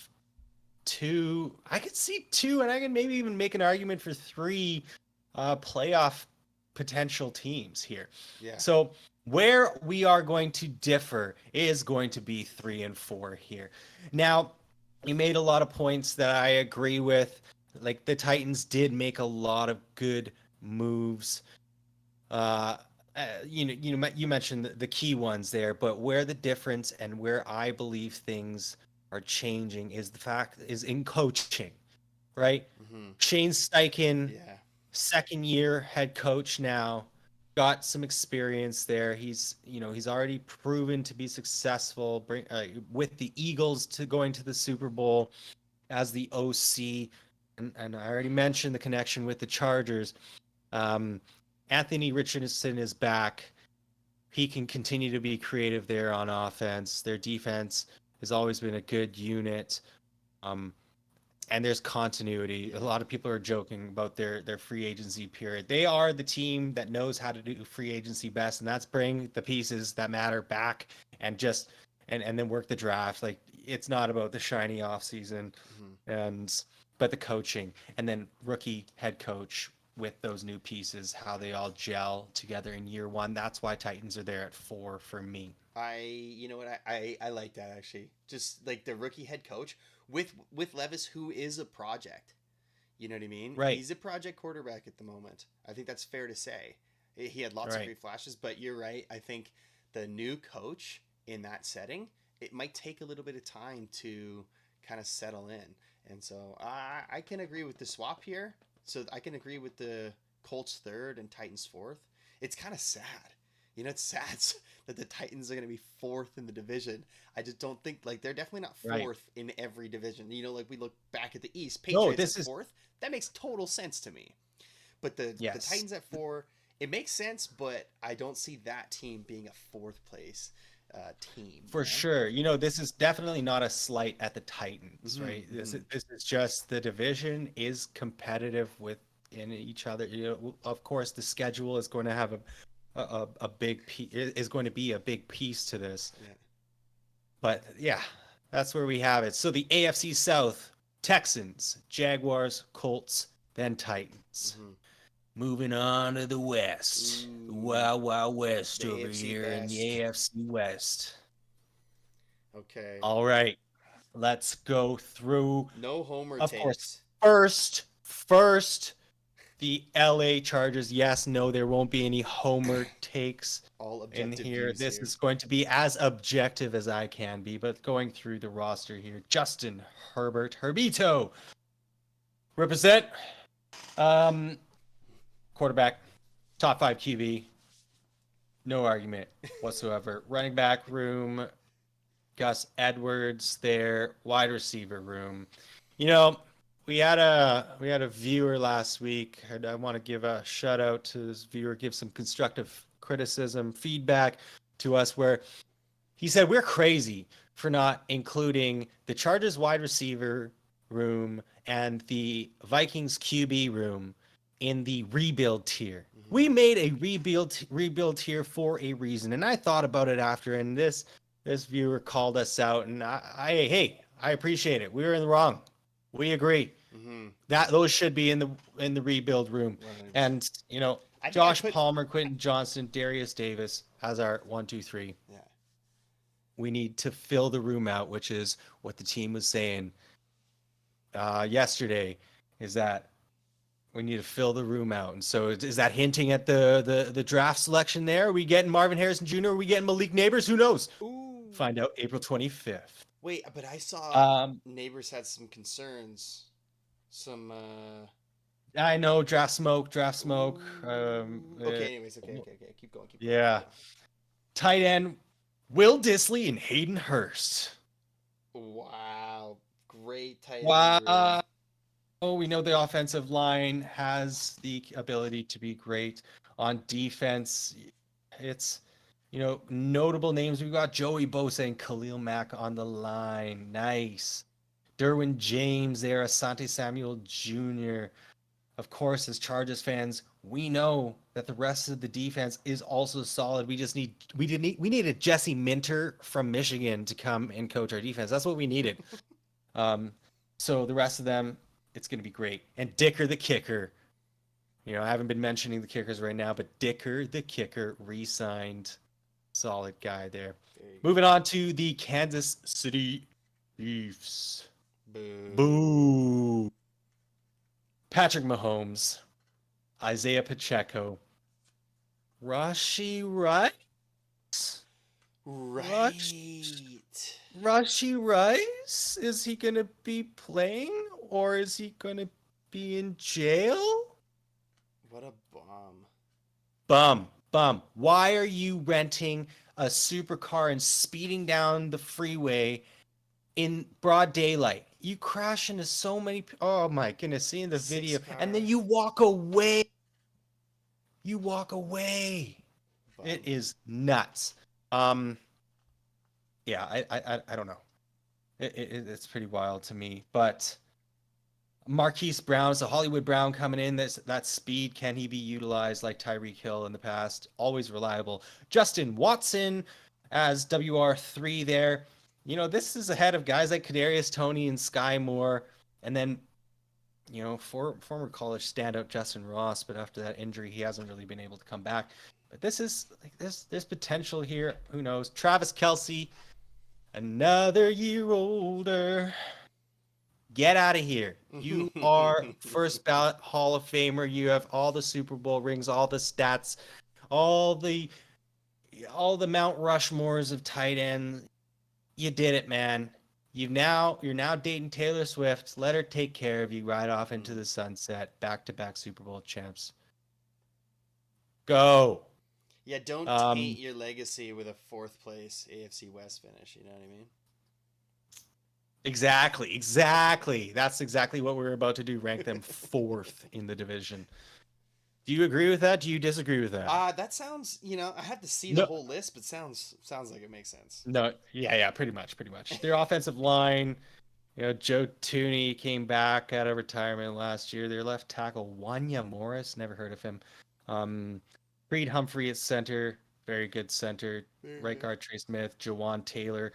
two. I could see two, and I can maybe even make an argument for three playoff potential teams here. Yeah. So where we are going to differ is going to be 3 and 4 here. Now, you made a lot of points that I agree with. Like the Titans did make a lot of good moves. Uh, you mentioned the key ones there, but where the difference and where I believe things are changing is in coaching, right? Mm-hmm. Shane Steichen, Yeah. second year head coach now, got some experience there. He's already proven to be successful with the Eagles to going to the Super Bowl as the OC, and I already mentioned the connection with the Chargers. Um, Anthony Richardson is back. He can continue to be creative there on offense. Their defense has always been a good unit. Um, and there's continuity. A Yeah. lot of people are joking about their free agency period. They are the team that knows how to do free agency best, and that's bring the pieces that matter back and just and then work the draft. Like it's not about the shiny off season. Mm-hmm. And but the coaching, and then rookie head coach with those new pieces, how they all gel together in year one. That's why Titans are there at 4 for me. You know what, I like that actually. Just like the rookie head coach with Levis, who is a project. You know what I mean? Right. He's a project quarterback at the moment. I think that's fair to say. He had lots of Right. great flashes, but you're right. I think the new coach in that setting, it might take a little bit of time to kind of settle in. And so I can agree with the swap here. So I can agree with the Colts third and Titans fourth. It's kind of sad. You know, it's sad that the Titans are going to be fourth in the division. I just don't think, like, they're definitely not Right. fourth in every division. You know, like we look back at the East, No, Patriots this at is fourth. That makes total sense to me. But the yes. Titans at 4, it makes sense, but I don't see that team being a fourth place team. For sure. You know, this is definitely not a slight at the Titans, right? This is just the division is competitive within each other. You know, of course, the schedule is going to have a big is going to be a big piece to this. Yeah. But yeah, that's where we have it. So the AFC South, Texans, Jaguars, Colts, then Titans. Moving on to the West. Wild West over AFC here in the AFC West. Okay. All right. Let's go through. No homer Of takes. course, first, the LA Chargers. Yes, no, there won't be any homer takes All in objective here. views This here. is going to be as objective as I can be, but going through the roster here. Justin Herbert, Herbito. Represent. Quarterback, top 5 QB. No argument whatsoever. Running back room, Gus Edwards there. Wide receiver room. You know, we had a viewer last week, and I want to give a shout out to this viewer, give some constructive criticism, feedback to us, where he said we're crazy for not including the Chargers wide receiver room and the Vikings QB room in the rebuild tier. We made a rebuild tier for a reason, and I thought about it after, and this viewer called us out, and I appreciate it. We were in the wrong. We agree that those should be in the rebuild room. 100%. And you know, Josh Palmer, Quentin Johnston, Darius Davis as our 1, 2, 3. Yeah. We need to fill the room out, which is what the team was saying yesterday, is that we need to fill the room out. And so is that hinting at the draft selection there? Are we getting Marvin Harrison Jr.? Are we getting Malik Neighbors? Who knows? Ooh. Find out April 25th. Wait, but I saw Neighbors had some concerns. Some I know draft smoke. okay, anyways, okay. Keep going. Yeah. Tight end Will Disley and Hayden Hurst. Wow. Great tight end. Wow. Oh, we know the offensive line has the ability to be great. On defense, it's, you know, notable names. We've got Joey Bosa and Khalil Mack on the line. Nice. Derwin James there, Asante Samuel Jr. Of course, as Chargers fans, we know that the rest of the defense is also solid. We needed Jesse Minter from Michigan to come and coach our defense. That's what we needed. So the rest of them, it's going to be great. And Dicker the kicker. You know, I haven't been mentioning the kickers right now, but Dicker the kicker re-signed. Solid guy there. Moving on to the Kansas City Chiefs. Boo. Patrick Mahomes. Isaiah Pacheco. Rashee Rice? Rashee Rice? Is he going to be playing, or is he going to be in jail? What a bum. Bum. Why are you renting a supercar and speeding down the freeway in broad daylight? You crash into so many. Oh my goodness! Seeing the video, and then you walk away. Bum. It is nuts. Yeah, I don't know. It's pretty wild to me. But Marquise Brown, so Hollywood Brown coming in. That speed, can he be utilized like Tyreek Hill in the past? Always reliable. Justin Watson as WR3 there. You know, this is ahead of guys like Kadarius Toney and Sky Moore. And then former college standout Justin Ross, but after that injury, he hasn't really been able to come back. But this is like there's potential here. Who knows? Travis Kelce, another year older. Get out of here. You are first ballot Hall of Famer. You have all the Super Bowl rings, all the stats, all the Mount Rushmores of tight ends. You did it, man. You're now dating Taylor Swift. Let her take care of you. Ride off into the sunset. Back-to-back Super Bowl champs. Go. Yeah, don't taint your legacy with a 4th place AFC West finish. You know what I mean? Exactly. That's exactly what we're about to do. Rank them 4th in the division. Do you agree with that? Do you disagree with that? That sounds. I have to see the whole list, but sounds like it makes sense. No, yeah, pretty much. Their offensive line, Joe Tooney came back out of retirement last year. Their left tackle, Wanya Morris, never heard of him. Creed Humphrey at center, very good center. Right guard, Trey Smith, Jawan Taylor.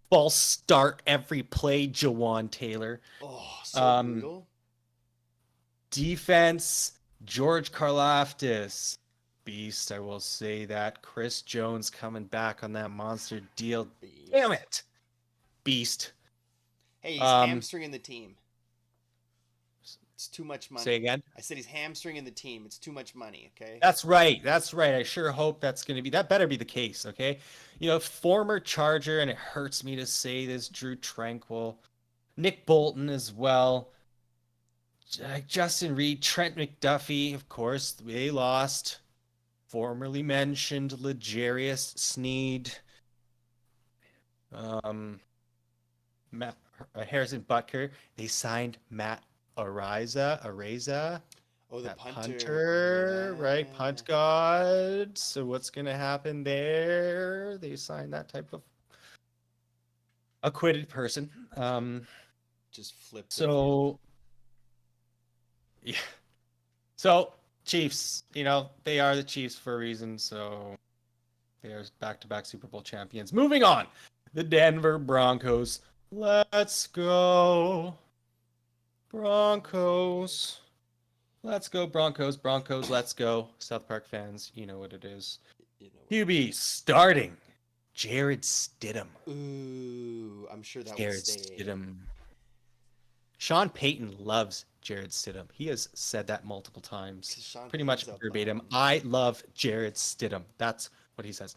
False start every play, Jawan Taylor. Oh, so brutal. Defense, George Karlaftis. Beast, I will say that. Chris Jones coming back on that monster deal. Beast. Damn it. Beast. Hey, he's hamstringing the team. It's too much money. Say again? I said he's hamstringing the team. It's too much money, okay? That's right. I sure hope that better be the case, okay? Former Charger, and it hurts me to say this, Drew Tranquil, Nick Bolton as well, Justin Reed, Trent McDuffie, of course, they lost. Formerly mentioned L'Jarius Sneed, Harrison Butker. They signed Matt Araiza. Oh, the punter, yeah. right? Punt god. So what's going to happen there? They signed that type of acquitted person. Just flip. So, yeah. So, Chiefs, they are the Chiefs for a reason. So, they are back-to-back Super Bowl champions. Moving on. The Denver Broncos. Let's go. Broncos. Let's go, Broncos. Broncos, let's go. South Park fans, you know what it is. QB starting. Jared Stidham. Ooh, I'm sure that Jared would stay. Stidham. Sean Payton loves Jared Stidham. He has said that multiple times. Pretty much verbatim. I love Jared Stidham. That's what he says.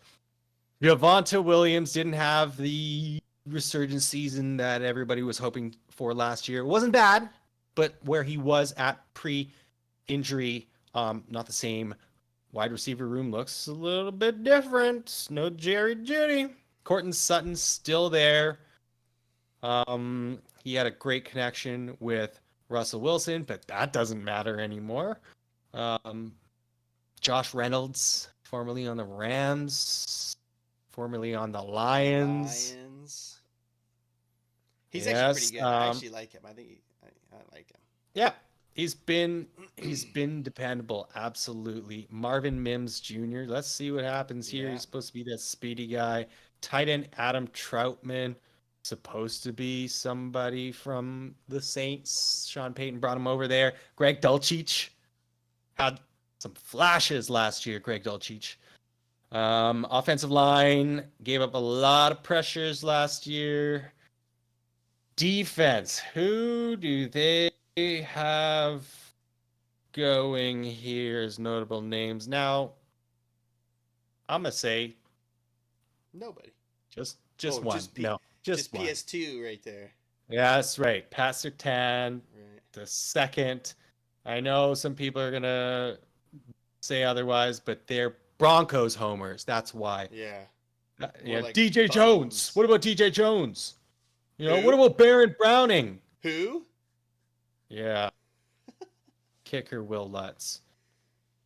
Javonte Williams didn't have the resurgence season that everybody was hoping for last year. It wasn't bad, but where he was at pre-injury, not the same. Wide receiver room looks a little bit different. No Jerry Jeudy. Courtland Sutton's still there. He had a great connection with Russell Wilson, but that doesn't matter anymore. Josh Reynolds, formerly on the Rams, formerly on the Lions. He's actually pretty good. I actually like him. I think I like him. Yeah, he's been dependable. Absolutely. Marvin Mims Jr. Let's see what happens here. Yeah. He's supposed to be that speedy guy. Tight end Adam Troutman, supposed to be somebody from the Saints. Sean Payton brought him over there. Greg Dulcich had some flashes last year. Greg Dulcich. Offensive line gave up a lot of pressures last year. Defense, who do they have going here as notable names? Now, I'm going to say nobody. Just one. Just one. PS2 right there. Yeah, that's right. Pat Surtain, Right. the second. I know some people are going to say otherwise, but they're Broncos homers. That's why. Yeah. Yeah. Like DJ Bones. Jones. What about DJ Jones? Who? What about Baron Browning? Who? Yeah. Kicker Will Lutz.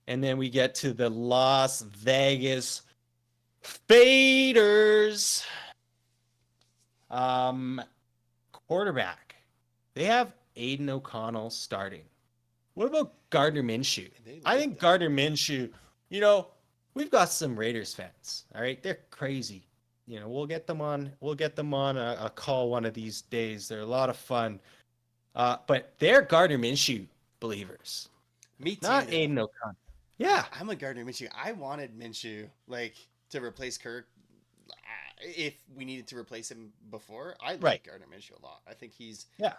And then we get to the Las Vegas Faders. Quarterback. They have Aiden O'Connell starting. What about Gardner Minshew? I think Gardner Minshew, we've got some Raiders fans. All right. They're crazy. We'll get them on a call one of these days. They're a lot of fun. But they're Gardner Minshew believers, Me too, not though. Aiden O'Connor. Yeah, I'm a Gardner Minshew. I wanted Minshew like to replace Kirk. If we needed to replace him before, I right. like Gardner Minshew a lot. I think he's Yeah,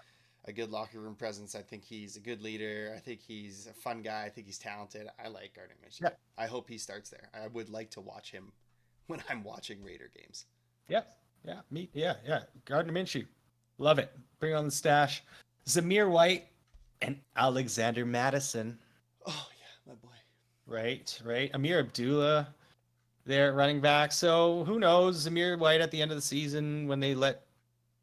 a good locker room presence. I think he's a good leader. I think he's a fun guy. I think he's talented. I like Gardner Minshew. yeah, I hope he starts there. I would like to watch him when I'm watching Raider games. yeah, yeah. Me, yeah. Gardner Minshew, love it. Bring on the stash. Zamir White and Alexander Madison. Oh yeah, my boy. Right. Amir Abdullah, there at running back. So who knows? Zamir White at the end of the season when they let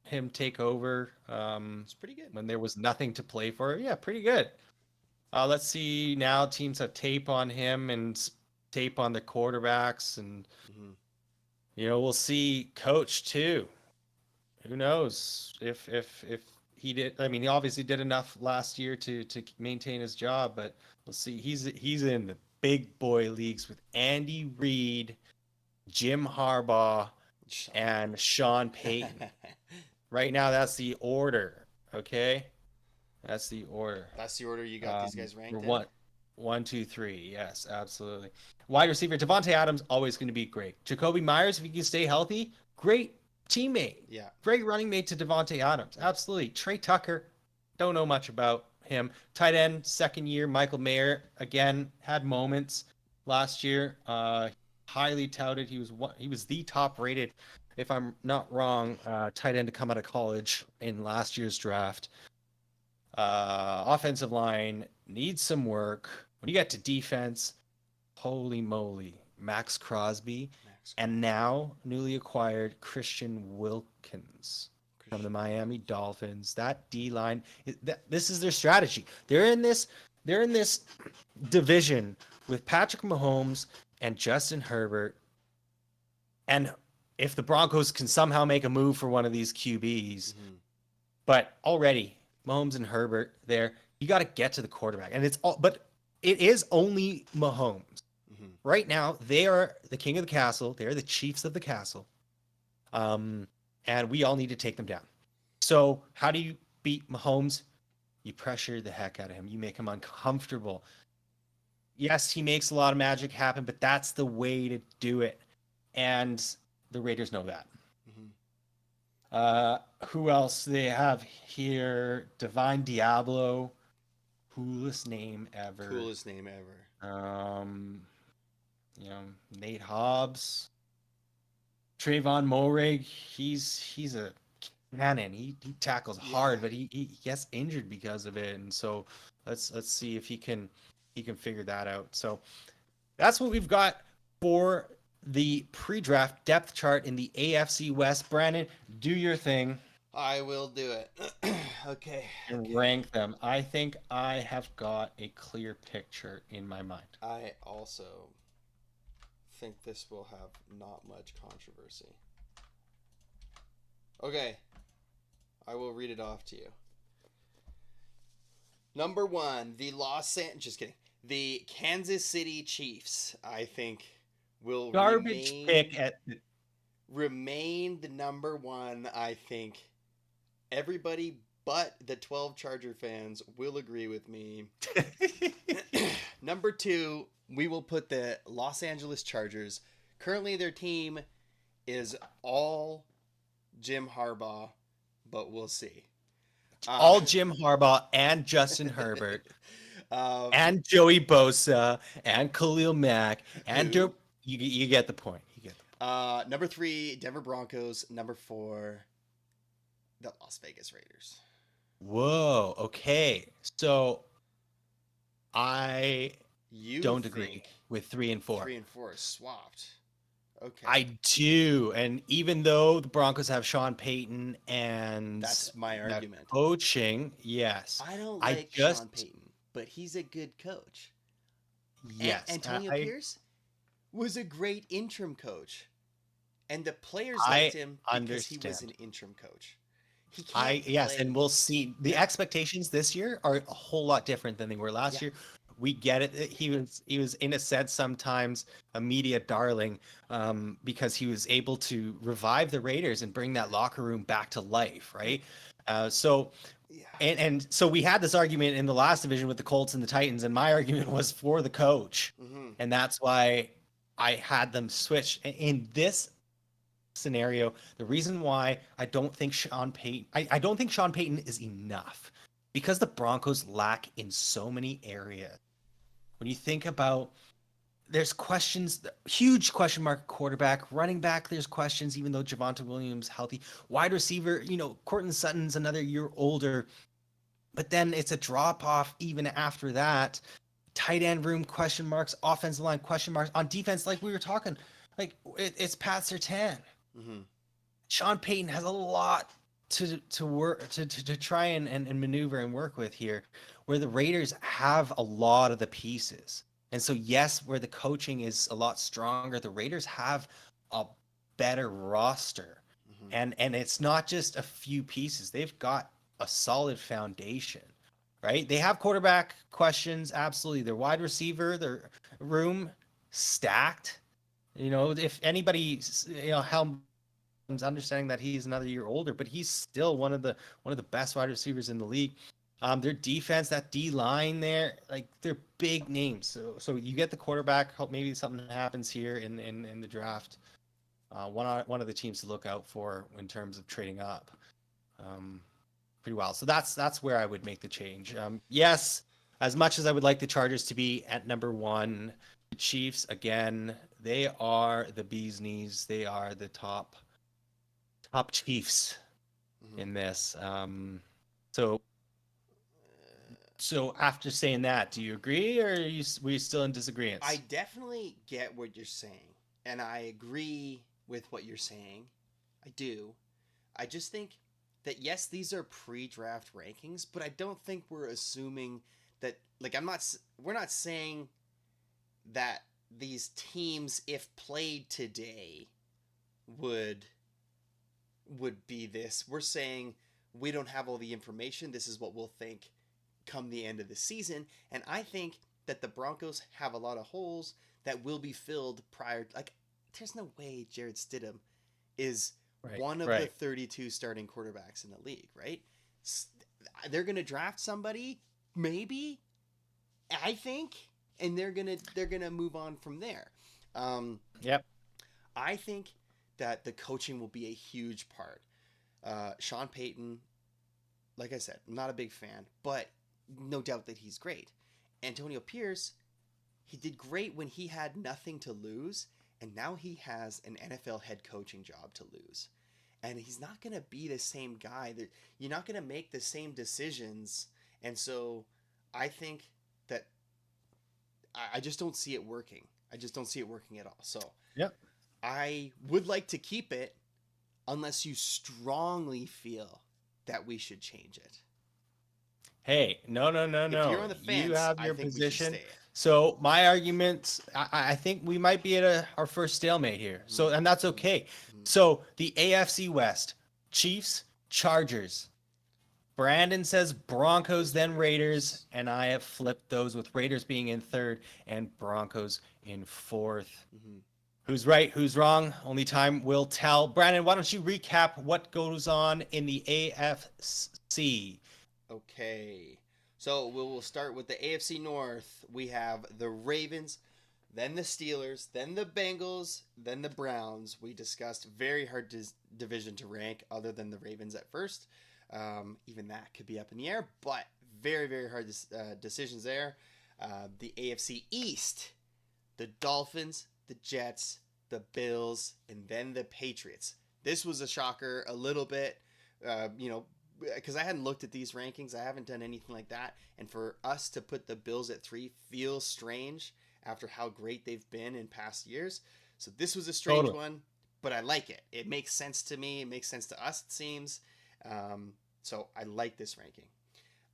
him take over, It's pretty good. when there was nothing to play for. Yeah, pretty good. Let's see now. Teams have tape on him and tape on the quarterbacks, and Hmm. we'll see coach too. Who knows if he did? I mean, he obviously did enough last year to maintain his job, but we'll see. He's in the big boy leagues with Andy Reid, Jim Harbaugh, and Sean Payton. Right now, that's the order. Okay, that's the order. That's the order you got these guys For ranked in. one, two, three. Yes, absolutely. Wide receiver Devontae Adams always going to be great. Jacoby Myers, if he can stay healthy, great teammate. Yeah. Great running mate to Devontae Adams. Absolutely. Trey Tucker, don't know much about him. Tight end, second year. Michael Mayer again had moments last year. Highly touted. He was the top rated, if I'm not wrong, tight end to come out of college in last year's draft. Offensive line needs some work. When you get to defense, holy moly, Max Crosby, and now newly acquired Christian Wilkins from the Miami Dolphins. That D line, this is their strategy. They're in this division with Patrick Mahomes and Justin Herbert. And if the Broncos can somehow make a move for one of these QBs, but already Mahomes and Herbert there, you got to get to the quarterback. And but it is only Mahomes. Right now, they are the king of the castle. They're the chiefs of the castle. And we all need to take them down. So how do you beat Mahomes? You pressure the heck out of him. You make him uncomfortable. Yes, he makes a lot of magic happen, but that's the way to do it. And the Raiders know that. Who else they have here? Divine Diablo. Coolest name ever. Nate Hobbs, Trayvon Moehrig. He's a cannon. He tackles hard, but he gets injured because of it. And so let's see if he can figure that out. So that's what we've got for the pre-draft depth chart in the AFC West. Brandon, do your thing. I will do it. Okay. And rank them. I think I have got a clear picture in my mind. I also think this will have not much controversy. Okay. I will read it off to you. Number 1, the Kansas City Chiefs, I think, will remain the number 1. I think everybody but the 12 Charger fans will agree with me. Number 2, we will put the Los Angeles Chargers. Currently, their team is all Jim Harbaugh, but we'll see. All Jim Harbaugh and Justin Herbert and Joey Bosa and Khalil Mack and you get the point. Number 3, Denver Broncos. Number 4, the Las Vegas Raiders. Whoa. Okay. So I don't agree with 3 and 4. 3 and 4 is swapped. Okay. I do. And even though the Broncos have Sean Payton and that's my argument. Coaching, yes. I don't like Sean Payton, but he's a good coach. Yes. Antonio Pierce was a great interim coach. And the players liked him because he was an interim coach. And we'll see. The expectations this year are a whole lot different than they were last year. We get it. He was in a sense sometimes a media darling because he was able to revive the Raiders and bring that locker room back to life, right? So Yeah. And so we had this argument in the last division with the Colts and the Titans, and my argument was for the coach, Mm-hmm. and that's why I had them switch. In this scenario, the reason why I don't think Sean Payton, I don't think Sean Payton is enough, because the Broncos lack in so many areas. When you think about, there's questions, huge question mark quarterback, running back. There's questions, even though Javonte Williams healthy, wide receiver. Cortland Sutton's another year older, but then it's a drop off even after that. Tight end room question marks, offensive line question marks, on defense, like we were talking, like it's Pat Surtain. Mm-hmm. Sean Payton has a lot to work to try and maneuver and work with here, where the Raiders have a lot of the pieces. And so yes, where the coaching is a lot stronger, the Raiders have a better roster. Mm-hmm. And it's not just a few pieces. They've got a solid foundation. Right? They have quarterback questions, absolutely. Their wide receiver, their room stacked. If anybody, Helm's understanding that he's another year older, but he's still one of the best wide receivers in the league. Their defense, that D line there, like they're big names. So you get the quarterback. Hope maybe something happens here in the draft. One of the teams to look out for in terms of trading up. Pretty well. So that's where I would make the change. Yes, as much as I would like the Chargers to be at number 1, the Chiefs, again, they are the bee's knees. They are the top Chiefs in this. So after saying that, do you agree, or were you still in disagreement? I definitely get what you're saying, and I agree with what you're saying. I do. I just think that yes, these are pre-draft rankings, but I don't think we're assuming that, like, we're not saying that these teams, if played today, would be this. We're saying we don't have all the information. This is what we'll think come the end of the season, and I think that the Broncos have a lot of holes that will be filled prior. Like, there's no way Jared Stidham is one of the 32 starting quarterbacks in the league, right? They're going to draft somebody, maybe, I think, and they're going to move on from there. Yep. I think that the coaching will be a huge part. Sean Payton, like I said, I'm not a big fan, but no doubt that he's great. Antonio Pierce, he did great when he had nothing to lose, and now he has an NFL head coaching job to lose. And he's not going to be the same guy. You're not going to make the same decisions. And so I think that I just don't see it working. I just don't see it working at all. So yep. I would like to keep it unless you strongly feel that we should change it. Hey, no. If you're on the fence, you have I your think position. we should stay. So my arguments, I think we might be at our first stalemate here. So, and that's okay. So the AFC West, Chiefs, Chargers. Brandon says Broncos, then Raiders, and I have flipped those with Raiders being in 3rd and Broncos in 4th. Mm-hmm. Who's right? Who's wrong? Only time will tell. Brandon, why don't you recap what goes on in the AFC? Okay. So we'll start with the AFC North. We have the Ravens, then the Steelers, then the Bengals, then the Browns. We discussed very hard division to rank other than the Ravens at first. Even that could be up in the air, but very, very hard decisions there. The AFC East, the Dolphins, the Jets, the Bills, and then the Patriots. This was a shocker a little bit, because I hadn't looked at these rankings. I haven't done anything like that. And for us to put the Bills at 3 feels strange after how great they've been in past years. So this was a strange one, but I like it. It makes sense to me. It makes sense to us, it seems. So I like this ranking.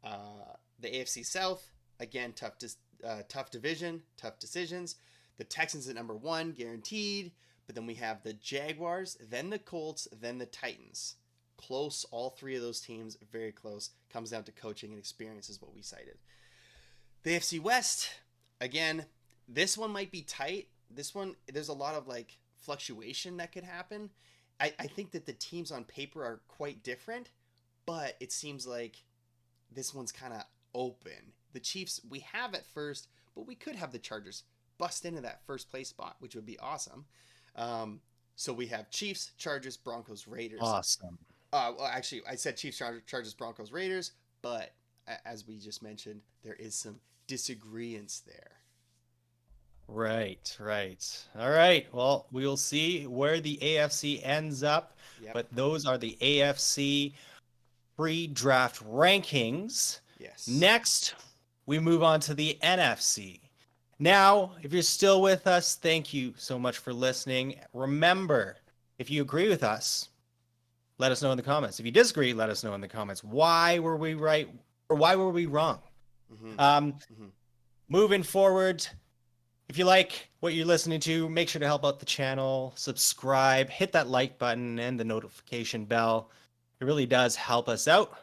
The AFC South, again, tough division, tough decisions. The Texans at number 1, guaranteed. But then we have the Jaguars, then the Colts, then the Titans. Close, all 3 of those teams, very close. Comes down to coaching and experience is what we cited. The AFC West, again, this one might be tight. This one, there's a lot of like fluctuation that could happen. I think that the teams on paper are quite different, but it seems like this one's kind of open. The Chiefs, we have at first, but we could have the Chargers bust into that first place spot, which would be awesome. So we have Chiefs, Chargers, Broncos, Raiders. Awesome. Well, actually, I said Chiefs, Chargers, Broncos, Raiders, but as we just mentioned, there is some disagreements there. Right, right. All right. Well, we will see where the AFC ends up, Yep. but those are the AFC pre-draft rankings. Yes. Next, we move on to the NFC. Now, if you're still with us, thank you so much for listening. Remember, if you agree with us, let us know in the comments. If you disagree, let us know in the comments. Why were we right or why were we wrong? Moving forward, if you like what you're listening to, make sure to help out the channel, subscribe, hit that like button and the notification bell. It really does help us out.